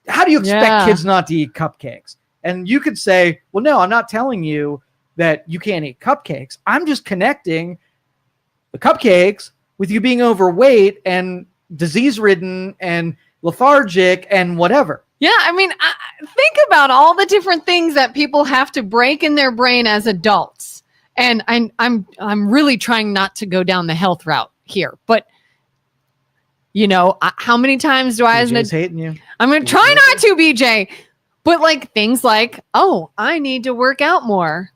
How do you expect kids not to eat cupcakes? And you could say, well, no, I'm not telling you that you can't eat cupcakes. I'm just connecting the cupcakes with you being overweight and disease-ridden and lethargic and whatever. Yeah, I mean, think about all the different things that people have to break in their brain as adults. And I'm really trying not to go down the health route here, but how many times do I, BJ's hating you. I'm going to try not to, BJ, but like things like, oh, I need to work out more.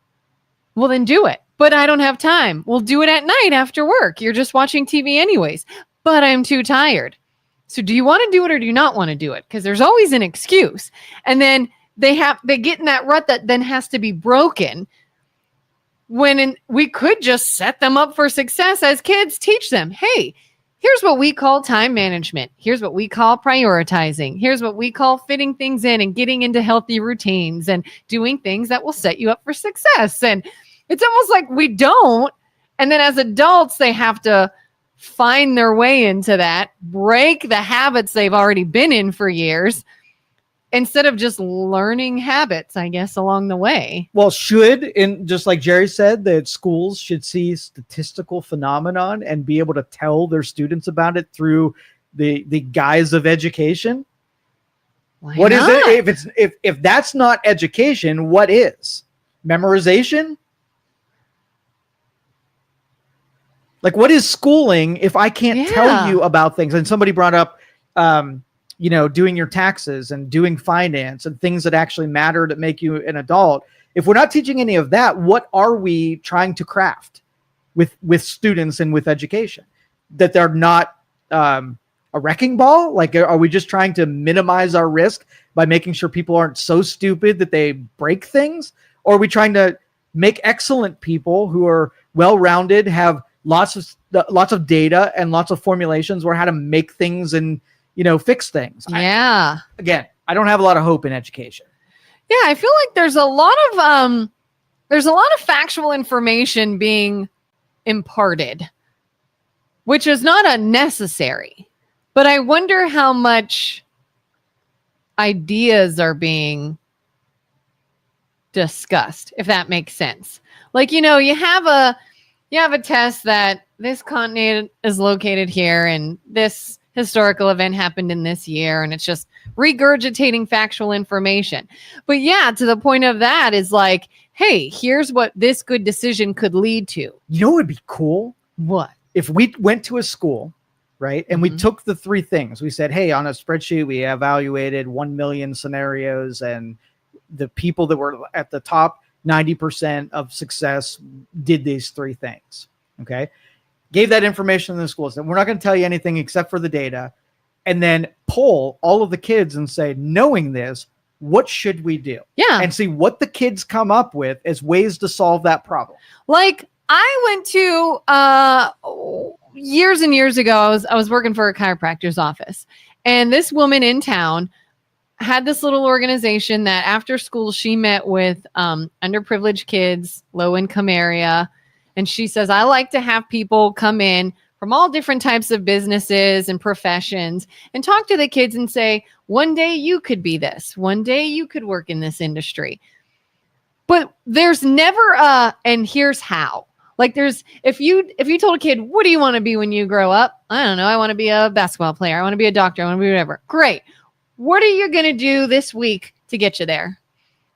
Well, then do it. But I don't have time. We'll do it at night after work. You're just watching TV anyways, but I'm too tired. So do you want to do it or do you not want to do it? Because there's always an excuse. And then they get in that rut that then has to be broken. We could just set them up for success as kids, teach them, hey, here's what we call time management. Here's what we call prioritizing. Here's what we call fitting things in and getting into healthy routines and doing things that will set you up for success. And it's almost like we don't. And then as adults, they have to find their way into that, break the habits they've already been in for years, instead of just learning habits, I guess, along the way. Well, just like Jerry said, that schools should see statistical phenomenon and be able to tell their students about it through the guise of education. What is it? If that's not education, what is? Memorization? Like, what is schooling if I can't tell you about things? And somebody brought up, doing your taxes and doing finance and things that actually matter to make you an adult. If we're not teaching any of that, what are we trying to craft with students and with education? That they're not a wrecking ball? Like, are we just trying to minimize our risk by making sure people aren't so stupid that they break things? Or are we trying to make excellent people who are well-rounded, have lots of data and lots of formulations where how to make things and fix things? Yeah. I don't have a lot of hope in education. Yeah, I feel like there's a lot of factual information being imparted, which is not unnecessary. But I wonder how much ideas are being discussed, if that makes sense. Like, you have a test that this continent is located here and this historical event happened in this year, and it's just regurgitating factual information. But to the point of that is like, hey, here's what this good decision could lead to. You know what would be cool? What? If we went to a school, right, and we took the three things. We said, hey, on a spreadsheet, we evaluated 1 million scenarios, and the people that were at the top 90% of success did these three things. Okay. Gave that information to the schools. And we're not going to tell you anything except for the data. And then poll all of the kids and say, knowing this, what should we do? Yeah. And see what the kids come up with as ways to solve that problem. Like, I went to years and years ago, I was working for a chiropractor's office. And this woman in town had this little organization that after school she met with underprivileged kids, low income area. And she says, I like to have people come in from all different types of businesses and professions and talk to the kids and say, one day you could be this. One day you could work in this industry. But there's never and here's how. Like if you told a kid, what do you want to be when you grow up? I don't know. I want to be a basketball player. I want to be a doctor. I want to be whatever. Great. What are you going to do this week to get you there?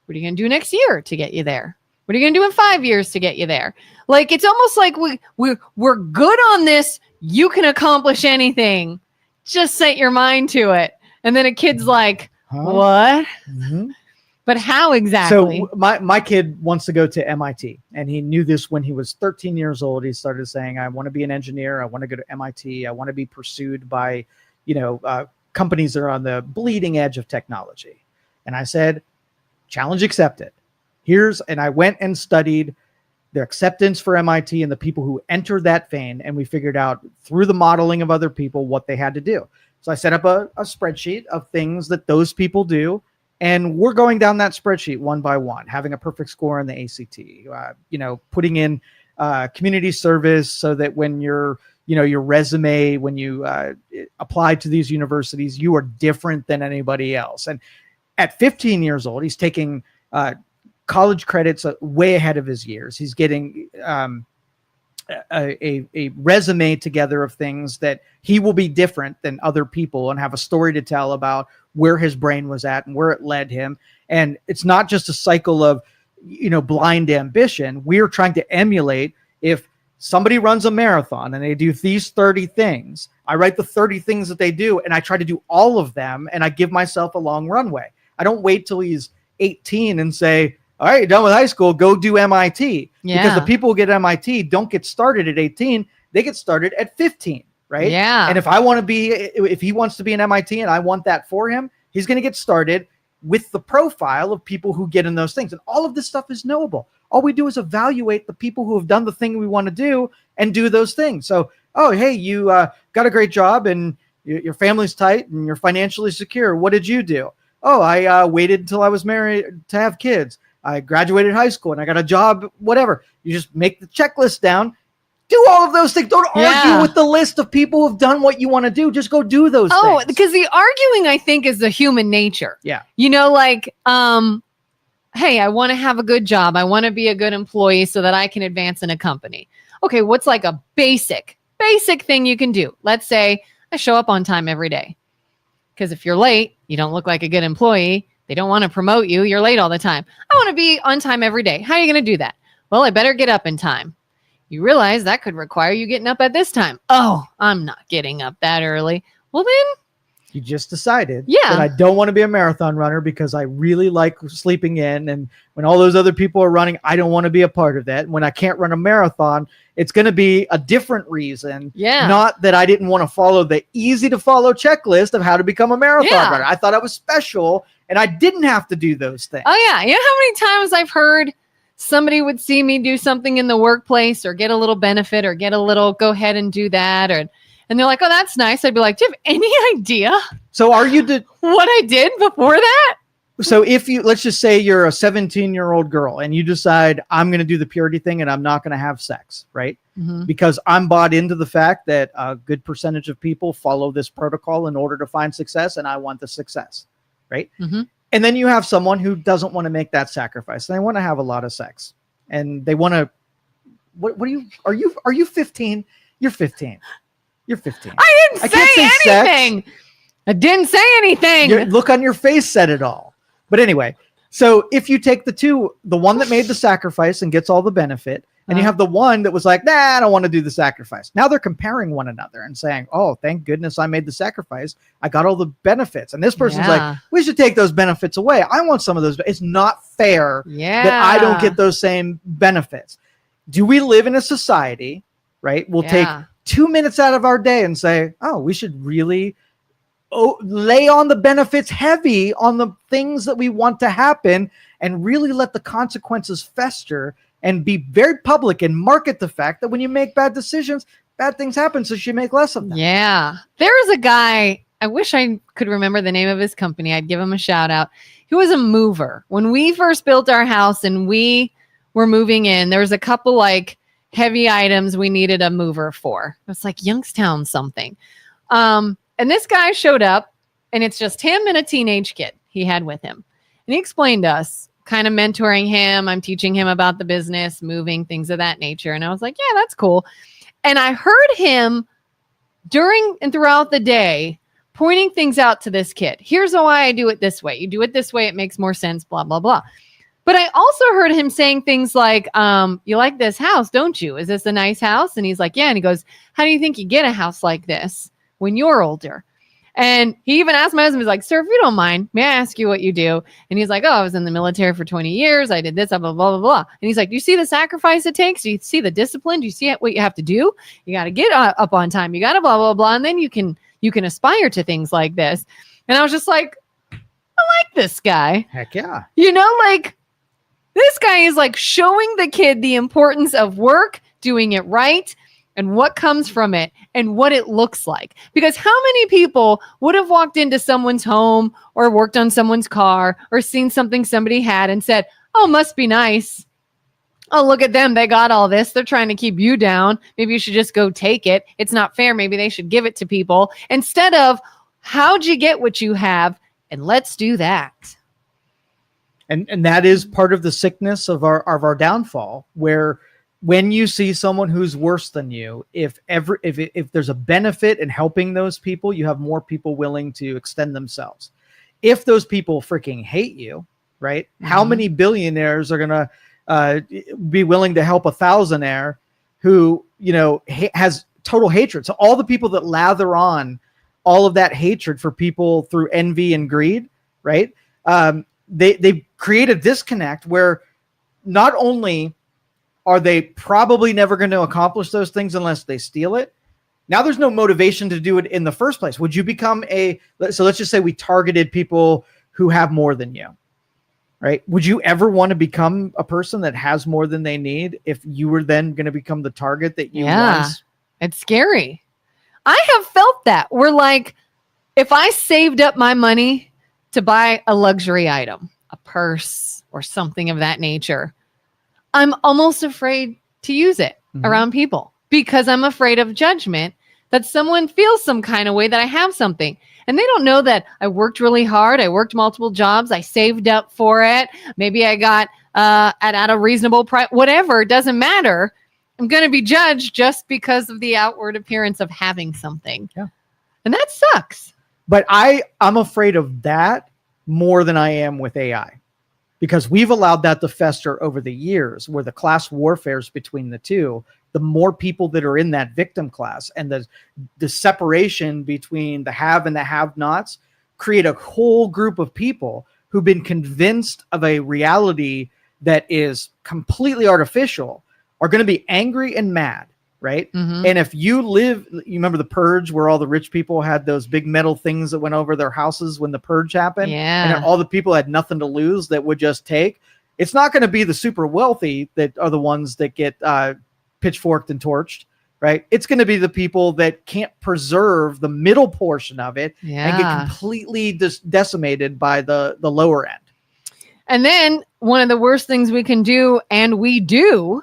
What are you going to do next year to get you there? What are you going to do in 5 years to get you there? Like, it's almost like we're good on this. You can accomplish anything. Just set your mind to it. And then a kid's like, what? Mm-hmm. But how exactly? So my kid wants to go to MIT, and he knew this when he was 13 years old. He started saying, I want to be an engineer. I want to go to MIT. I want to be pursued by, companies that are on the bleeding edge of technology. And I said, challenge accepted. And I went and studied the acceptance for MIT and the people who entered that vein. And we figured out through the modeling of other people what they had to do. So I set up a spreadsheet of things that those people do. And we're going down that spreadsheet one by one, having a perfect score in the ACT, putting in community service so that when your resume, when you apply to these universities, you are different than anybody else. And at 15 years old, he's taking college credits way ahead of his years. He's getting a resume together of things that he will be different than other people and have a story to tell about where his brain was at and where it led him. And it's not just a cycle of, blind ambition. We're trying to emulate. If somebody runs a marathon and they do these 30 things, I write the 30 things that they do and I try to do all of them, and I give myself a long runway. I don't wait till he's 18 and say, all right, you're done with high school, go do MIT. Yeah. Because the people who get MIT don't get started at 18, they get started at 15, right? Yeah. And if he wants to be an MIT and I want that for him, he's going to get started with the profile of people who get in those things. And all of this stuff is knowable. All we do is evaluate the people who have done the thing we want to do and do those things. So, oh, hey, you got a great job and your family's tight and you're financially secure. What did you do? Oh, I waited until I was married to have kids. I graduated high school and I got a job, whatever. You just make the checklist down, do all of those things. Don't argue with the list of people who have done what you want to do. Just go do those things. Oh, because the arguing, I think, is the human nature. Yeah. Hey, I want to have a good job. I want to be a good employee so that I can advance in a company. Okay, what's like a basic thing you can do? Let's say I show up on time every day. Because if you're late, you don't look like a good employee. They don't want to promote you. You're late all the time. I want to be on time every day. How are you going to do that? Well, I better get up in time. You realize that could require you getting up at this time. Oh, I'm not getting up that early. Well, then you just decided that I don't want to be a marathon runner because I really like sleeping in. And when all those other people are running, I don't want to be a part of that. And when I can't run a marathon, it's going to be a different reason. Yeah. Not that I didn't want to follow the easy to follow checklist of how to become a marathon runner. I thought I was special and I didn't have to do those things. Oh, yeah. You know how many times I've heard somebody would see me do something in the workplace or get a little benefit or get a little, go ahead and do that. And they're like, oh, that's nice. I'd be like, do you have any idea? So are you what I did before that? So if let's just say you're a 17-year-old girl and you decide I'm going to do the purity thing and I'm not going to have sex, right? Mm-hmm. Because I'm bought into the fact that a good percentage of people follow this protocol in order to find success. And I want the success, right? Mm-hmm. And then you have someone who doesn't want to make that sacrifice. They want to have a lot of sex and they want to, are you 15? You're 15. You're 15. I didn't say anything. Sex. I didn't say anything. Your look on your face said it all. But anyway, so if you take the one that made the sacrifice and gets all the benefit, and you have the one that was like, nah, I don't want to do the sacrifice. Now they're comparing one another and saying, oh, thank goodness I made the sacrifice. I got all the benefits. And this person's like, we should take those benefits away. I want some of those. It's not fair that I don't get those same benefits. Do we live in a society, right? We'll take 2 minutes out of our day and say, oh, we should really lay on the benefits heavy on the things that we want to happen and really let the consequences fester and be very public and market the fact that when you make bad decisions, bad things happen. So you should make less of them. Yeah. There is a guy I wish I could remember the name of his company. I'd give him a shout out. He was a mover. When we first built our house and we were moving in, there was a couple like heavy items we needed a mover for. It's like Youngstown something. And this guy showed up, and it's just him and a teenage kid he had with him. And he explained to us, kind of mentoring him. I'm teaching him about the business, moving, things of that nature. And I was like, yeah, that's cool. And I heard him during and throughout the day pointing things out to this kid. Here's why I do it this way. You do it this way, it makes more sense, blah, blah, blah. But I also heard him saying things like, you like this house, don't you? Is this a nice house? And he's like, yeah. And he goes, how do you think you get a house like this when you're older? And he even asked my husband, he's like, sir, if you don't mind, may I ask you what you do? And he's like, oh, I was in the military for 20 years. I did this, blah, blah, blah, blah. And he's like, do you see the sacrifice it takes? Do you see the discipline? Do you see what you have to do? You got to get up on time. You got to blah, blah, blah. And then you can aspire to things like this. And I was just like, I like this guy. Heck yeah. You know, like this guy is like showing the kid the importance of work, doing it right, and what comes from it and what it looks like. Because how many people would have walked into someone's home or worked on someone's car or seen something somebody had and said, oh, must be nice. Oh, look at them. They got all this. They're trying to keep you down. Maybe you should just go take it. It's not fair. Maybe they should give it to people instead of how'd you get what you have? And let's do that. And that is part of the sickness of our downfall, where when you see someone who's worse than you, if there's a benefit in helping those people, you have more people willing to extend themselves. If those people freaking hate you, right? Mm-hmm. How many billionaires are going to be willing to help a thousandaire who, has total hatred? So all the people that lather on all of that hatred for people through envy and greed, right? They create a disconnect where not only are they probably never going to accomplish those things unless they steal it, now there's no motivation to do it in the first place. Would you become so let's just say we targeted people who have more than you, right? Would you ever want to become a person that has more than they need if you were then going to become the target that you once? It's scary. I have felt that. We're like, if I saved up my money to buy a luxury item, a purse or something of that nature, I'm almost afraid to use it around people because I'm afraid of judgment, that someone feels some kind of way that I have something. And they don't know that I worked really hard. I worked multiple jobs. I saved up for it. Maybe I got at a reasonable price, whatever. It doesn't matter. I'm going to be judged just because of the outward appearance of having something. Yeah. And that sucks. But I'm afraid of that more than I am with AI, because we've allowed that to fester over the years, where the class warfares between the two, the more people that are in that victim class and the separation between the have and the have-nots create a whole group of people who've been convinced of a reality that is completely artificial, are going to be angry and mad, right? Mm-hmm. And if you remember the purge where all the rich people had those big metal things that went over their houses when the purge happened? Yeah. And all the people had nothing to lose that would just take. It's not going to be the super wealthy that are the ones that get pitchforked and torched, right? It's going to be the people that can't preserve the middle portion of it and get completely decimated by the lower end. And then one of the worst things we can do, and we do,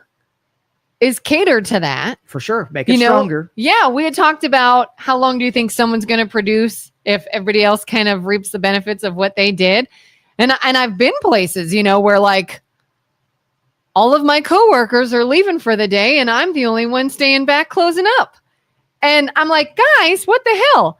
is cater to that. For sure. Make it stronger. Yeah. We had talked about how long do you think someone's going to produce if everybody else kind of reaps the benefits of what they did. And I've been places, where like all of my coworkers are leaving for the day and I'm the only one staying back closing up. And I'm like, guys, what the hell?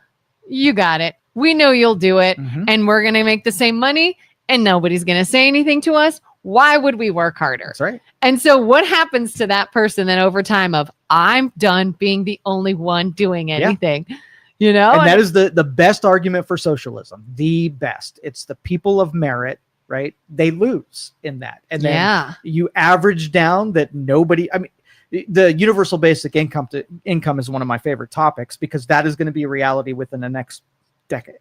You got it. We know you'll do it. Mm-hmm. And we're going to make the same money and nobody's going to say anything to us. Why would we work harder? That's right. And so what happens to that person then over time of I'm done being the only one doing anything, And that is the best argument for socialism. The best. It's the people of merit, right? They lose in that. And then you average down that nobody, the universal basic income is one of my favorite topics because that is going to be a reality within the next decade.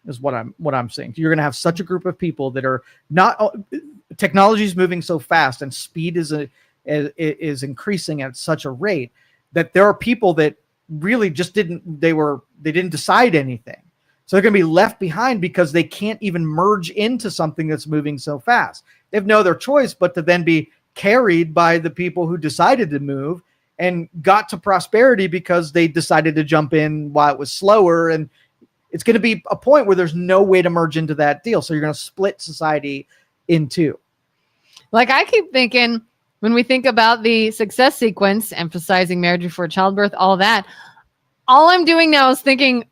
Is what I'm saying. You're going to have such a group of people that are not. Technology is moving so fast, and speed is increasing at such a rate that there are people that really just didn't decide anything. So they're going to be left behind because they can't even merge into something that's moving so fast. They have no other choice but to then be carried by the people who decided to move and got to prosperity because they decided to jump in while it was slower. And it's going to be a point where there's no way to merge into that deal. So you're going to split society in two. Like, I keep thinking, when we think about the success sequence, emphasizing marriage before childbirth, all that, all I'm doing now is thinking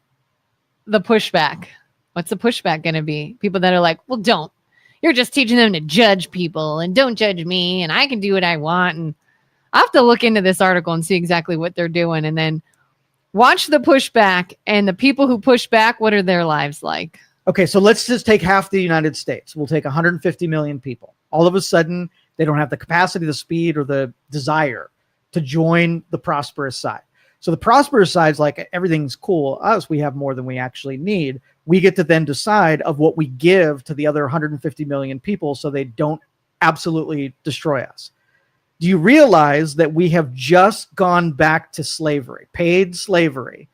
the pushback. What's the pushback going to be? People that are like, well, don't. You're just teaching them to judge people and don't judge me and I can do what I want. And I have to look into this article and see exactly what they're doing and then watch the pushback and the people who push back. What are their lives like? Okay, so let's just take half the United States. We'll take 150 million people. All of a sudden, they don't have the capacity, the speed, or the desire to join the prosperous side. So the prosperous side is like, everything's cool. Us, we have more than we actually need. We get to then decide of what we give to the other 150 million people so they don't absolutely destroy us. Do you realize that we have just gone back to slavery, paid slavery,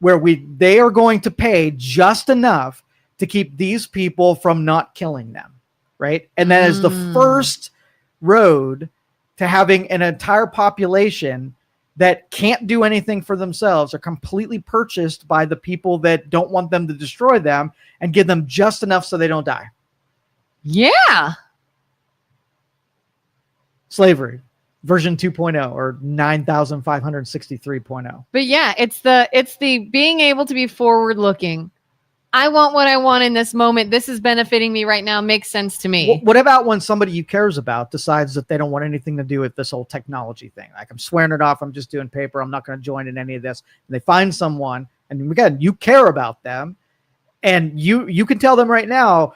where they are going to pay just enough to keep these people from not killing them, right? And that is the first road to having an entire population that can't do anything for themselves, are completely purchased by the people that don't want them to destroy them and give them just enough so they don't die. Yeah. Slavery, version 2.0 or 9,563.0. But yeah, it's the being able to be forward looking. I want what I want in this moment. This is benefiting me right now. Makes sense to me. What about when somebody you cares about decides that they don't want anything to do with this whole technology thing? Like, I'm swearing it off. I'm just doing paper. I'm not going to join in any of this. And they find someone, and again, you care about them, and you can tell them right now,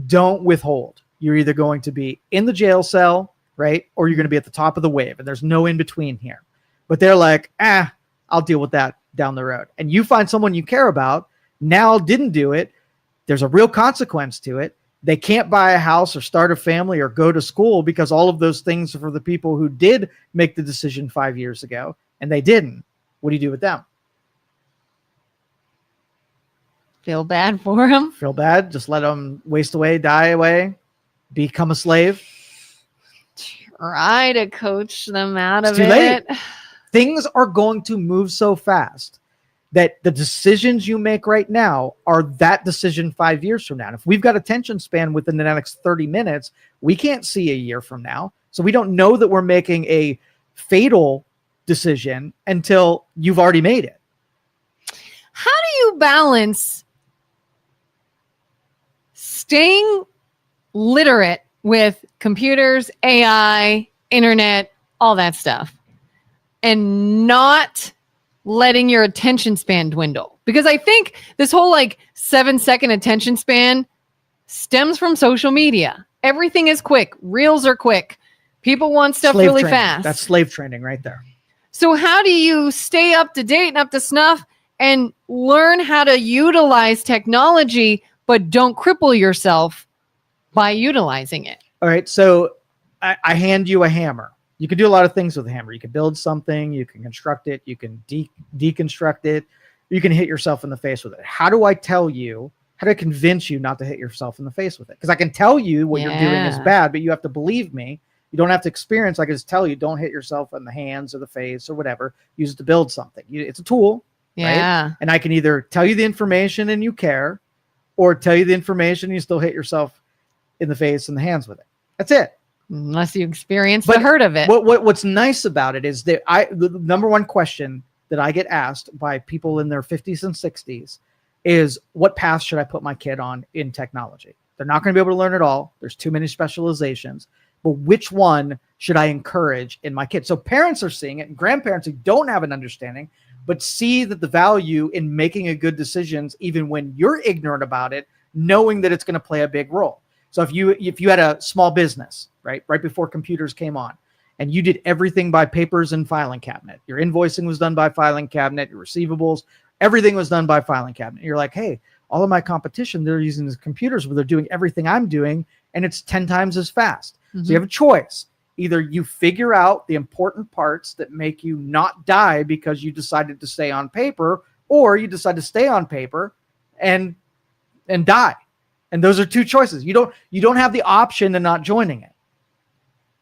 don't withhold. You're either going to be in the jail cell, right, or you're going to be at the top of the wave, and there's no in between here. But they're like, I'll deal with that down the road. And you find someone you care about, now didn't do it. There's a real consequence to it. They can't buy a house or start a family or go to school because all of those things are for the people who did make the decision 5 years ago and they didn't. What do you do with them? Feel bad for them. Feel bad? Just let them waste away, die away, become a slave? Try to coach them out of it. It's too late. it. Things are going to move so fast that the decisions you make right now are that decision 5 years from now. And if we've got attention span within the next 30 minutes, we can't see a year from now. So we don't know that we're making a fatal decision until you've already made it. How do you balance staying literate with computers, AI, internet, all that stuff, and not letting your attention span dwindle? Because I think this whole 7-second attention span stems from social media. Everything is quick. Reels are quick. People want stuff Slave really training. fast. That's slave training right there. So how do you stay up to date and up to snuff and learn how to utilize technology, but don't cripple yourself by utilizing it? All right. So I hand you a hammer. You can do a lot of things with a hammer. You can build something, you can construct it, you can deconstruct it, you can hit yourself in the face with it. How do I convince you not to hit yourself in the face with it? Because I can tell you what you're doing is bad, but you have to believe me. You don't have to experience. I can just tell you, don't hit yourself in the hands or the face or whatever. Use it to build something. It's a tool. Yeah. Right? And I can either tell you the information and you care, or tell you the information and you still hit yourself in the face and the hands with it. That's it. Unless you experience the hurt of it. What's nice about it is that the number one question that I get asked by people in their 50s and 60s is, what path should I put my kid on in technology? They're not going to be able to learn it all. There's too many specializations. But which one should I encourage in my kid? So parents are seeing it, and grandparents who don't have an understanding, but see that the value in making a good decisions, even when you're ignorant about it, knowing that it's going to play a big role. So if you had a small business, right before computers came on, and you did everything by papers and filing cabinet, your invoicing was done by filing cabinet, your receivables, everything was done by filing cabinet. You're like, hey, all of my competition, they're using these computers where they're doing everything I'm doing, and it's 10 times as fast. Mm-hmm. So you have a choice. Either you figure out the important parts that make you not die because you decided to stay on paper, or you decide to stay on paper and die. And those are two choices. You don't have the option of not joining it,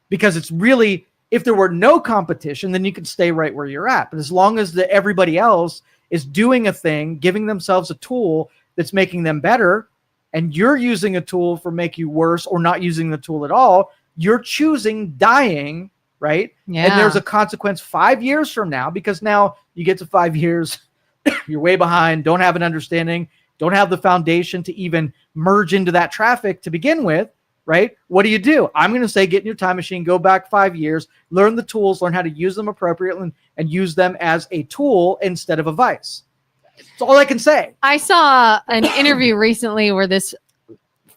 because it's really, if there were no competition, then you can stay right where you're at. But as long as everybody else is doing a thing, giving themselves a tool that's making them better, and you're using a tool for make you worse, or not using the tool at all, you're choosing dying, right? Yeah. And there's a consequence 5 years from now, because now you get to 5 years, you're way behind, don't have an understanding, don't have the foundation to even merge into that traffic to begin with, right? What do? I'm going to say, get in your time machine, go back 5 years, learn the tools, learn how to use them appropriately, and use them as a tool instead of a vice. That's all I can say. I saw an interview recently where this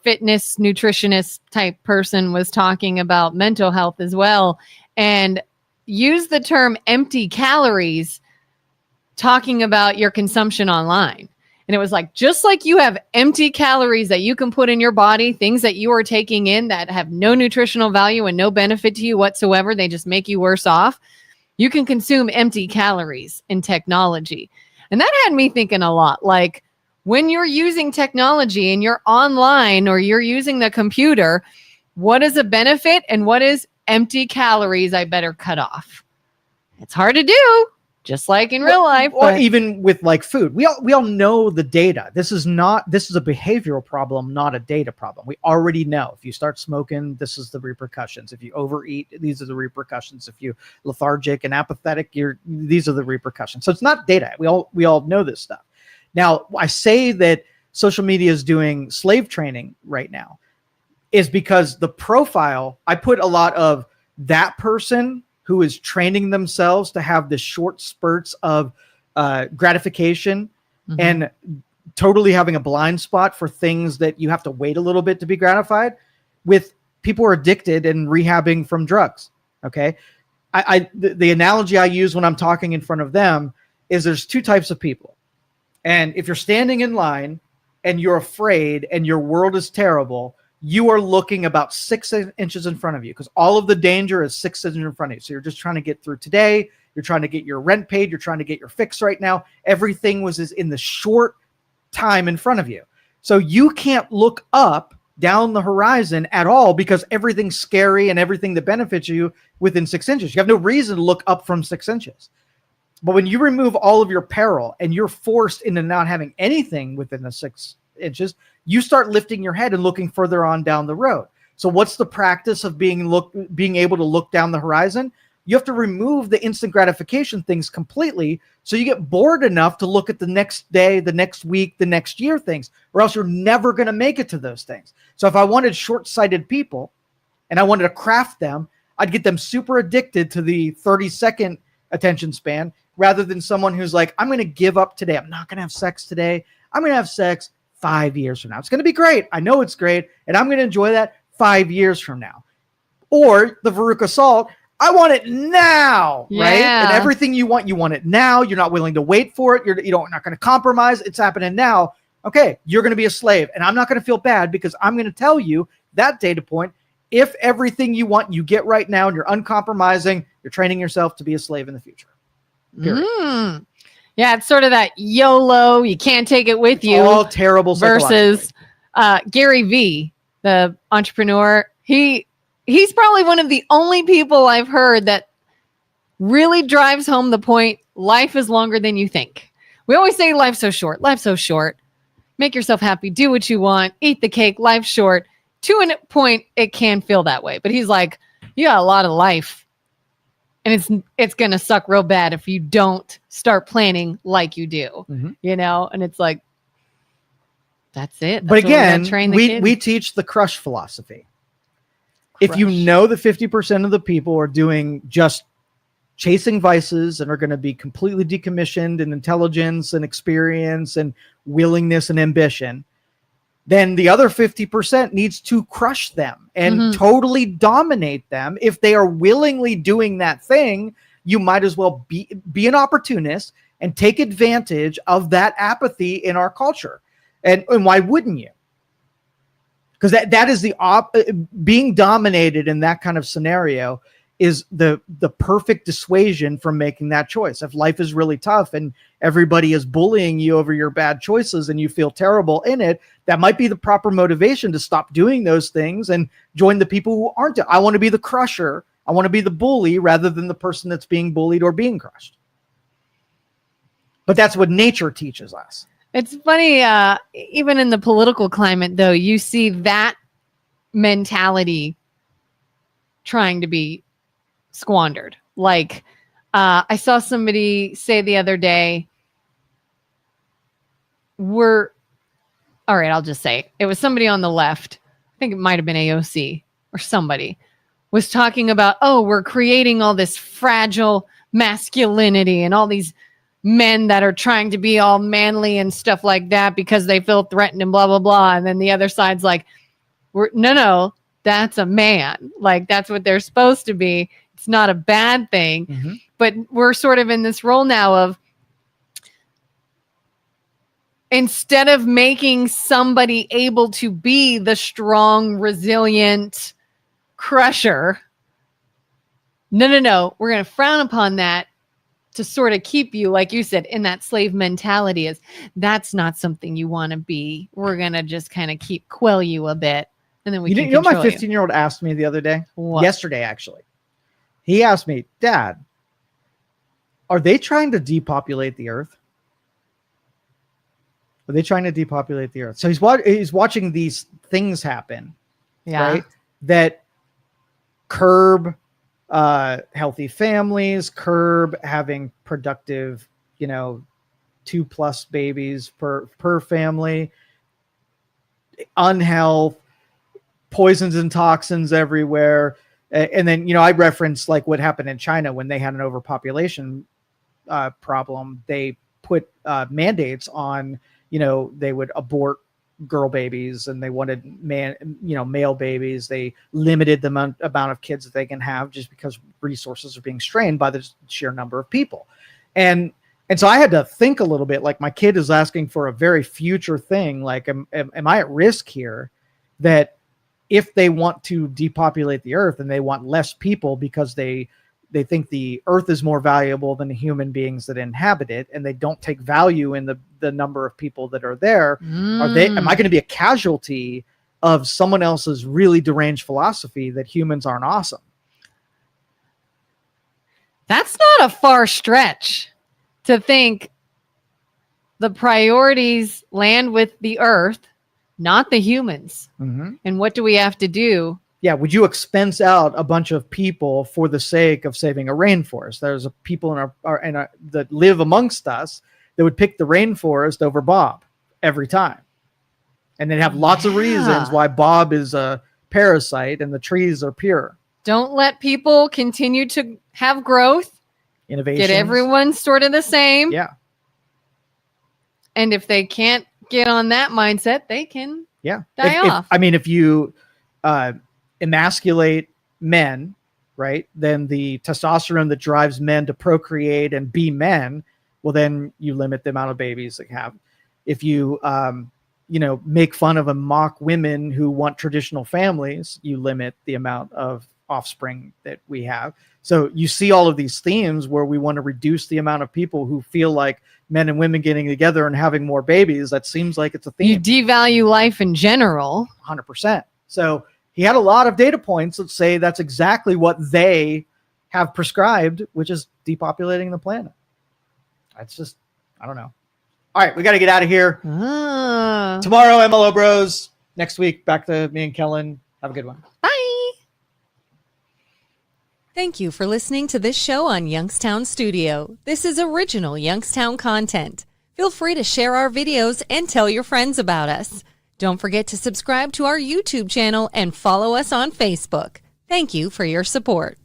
fitness nutritionist type person was talking about mental health as well, and used the term empty calories, talking about your consumption online. And it was like, just like you have empty calories that you can put in your body, things that you are taking in that have no nutritional value and no benefit to you whatsoever, they just make you worse off. You can consume empty calories in technology. And that had me thinking a lot. Like, when you're using technology and you're online or you're using the computer, what is a benefit and what is empty calories I better cut off? It's hard to do, just like in real life. Or even with like food. We all know the data. This is a behavioral problem, not a data problem. We already know. If you start smoking, this is the repercussions. If you overeat, these are the repercussions. If you're lethargic and apathetic, these are the repercussions. So it's not data. We all know this stuff. Now, I say that social media is doing slave training right now is because the profile, I put a lot of that person who is training themselves to have the short spurts of gratification, and totally having a blind spot for things that you have to wait a little bit to be gratified, with people who are addicted and rehabbing from drugs. Okay. The analogy I use when I'm talking in front of them is there's two types of people. And if you're standing in line and you're afraid and your world is terrible, you are looking about 6 inches in front of you, because all of the danger is 6 inches in front of you. So you're just trying to get through today. You're trying to get your rent paid. You're trying to get your fix right now. Everything is in the short time in front of you. So you can't look up down the horizon at all, because everything's scary and everything that benefits you within 6 inches. You have no reason to look up from 6 inches. But when you remove all of your peril and you're forced into not having anything within the 6 inches, you start lifting your head and looking further on down the road. So what's the practice of being able to look down the horizon? You have to remove the instant gratification things completely, so you get bored enough to look at the next day, the next week, the next year things, or else you're never going to make it to those things. So if I wanted short-sighted people and I wanted to craft them, I'd get them super addicted to the 30-second attention span, rather than someone who's like, I'm going to give up today. I'm not going to have sex today. I'm going to have sex 5 years from now. It's going to be great. I know it's great. And I'm going to enjoy that 5 years from now. Or the Veruca Salt, I want it now, right? And everything you want it now. You're not willing to wait for it. You're not going to compromise. It's happening now. Okay, you're going to be a slave. And I'm not going to feel bad, because I'm going to tell you that data point. If everything you want, you get right now, and you're uncompromising, you're training yourself to be a slave in the future. Yeah, it's sort of that YOLO, you can't take it with you. All terrible. Versus Gary V, the entrepreneur. He's probably one of the only people I've heard that really drives home the point, life is longer than you think. We always say life's so short. Life's so short. Make yourself happy. Do what you want. Eat the cake. Life's short. To a point, it can feel that way. But he's like, you got a lot of life. And it's going to suck real bad if you don't start planning like you do, you know? And it's like, that's it. That's but again, we teach the crush philosophy. If you know that 50% of the people are doing just chasing vices and are going to be completely decommissioned in intelligence and experience and willingness and ambition, then the other 50% needs to crush them and totally dominate them. If they are willingly doing that thing, you might as well be an opportunist and take advantage of that apathy in our culture. And why wouldn't you? Because that is being dominated in that kind of scenario is the perfect dissuasion from making that choice. If life is really tough and everybody is bullying you over your bad choices and you feel terrible in it, that might be the proper motivation to stop doing those things and join the people who aren't. I want to be the crusher. I want to be the bully rather than the person that's being bullied or being crushed. But that's what nature teaches us. It's funny, even in the political climate, though, you see that mentality trying to be squandered. Like, I saw somebody say the other day, I'll just say it was somebody on the left. I think it might have been AOC or somebody was talking about, we're creating all this fragile masculinity and all these men that are trying to be all manly and stuff like that because they feel threatened and blah, blah, blah. And then the other side's like, no, that's a man. Like, that's what they're supposed to be. It's not a bad thing. Mm-hmm. But we're sort of in this role now of, instead of making somebody able to be the strong, resilient crusher, no, we're going to frown upon that to sort of keep you, like you said, in that slave mentality. Is that's not something you want to be. We're going to just kind of quell you a bit. And then we can control my 15-year-old asked me the other day? What? Yesterday, actually. He asked me, Dad, are they trying to depopulate the earth? Are they trying to depopulate the earth? So he's watching these things happen, right? That curb healthy families, curb having productive, 2+ babies per family, unhealth, poisons and toxins everywhere. And then, I referenced like what happened in China when they had an overpopulation problem. They put mandates on, they would abort girl babies and they wanted male babies. They limited the amount of kids that they can have just because resources are being strained by the sheer number of people. And so I had to think a little bit, like, my kid is asking for a very future thing. Like, am I at risk here that if they want to depopulate the earth and they want less people because they think the earth is more valuable than the human beings that inhabit it, and they don't take value in the number of people that are there, am I going to be a casualty of someone else's really deranged philosophy that humans aren't awesome? That's not a far stretch to think the priorities land with the earth, not the humans. Mm-hmm. And what do we have to do? Yeah, would you expense out a bunch of people for the sake of saving a rainforest? There's people that live amongst us that would pick the rainforest over Bob every time. And they'd have lots of reasons why Bob is a parasite and the trees are pure. Don't let people continue to have growth. Innovation. Get everyone sort of the same. Yeah. And if they can't get on that mindset, they can die off. If you emasculate men, right, then the testosterone that drives men to procreate and be men, well, then you limit the amount of babies they have. If you make fun of and mock women who want traditional families, you limit the amount of offspring that we have. So you see all of these themes where we want to reduce the amount of people who feel like men and women getting together and having more babies. That seems like it's a theme. You devalue life in general. 100%. So he had a lot of data points that say that's exactly what they have prescribed, which is depopulating the planet. That's just, I don't know. All right, we got to get out of here. Tomorrow, MLO Bros. Next week, back to me and Kelin. Have a good one. Bye. Thank you for listening to this show on Youngstown Studio. This is original Youngstown content. Feel free to share our videos and tell your friends about us. Don't forget to subscribe to our YouTube channel and follow us on Facebook. Thank you for your support.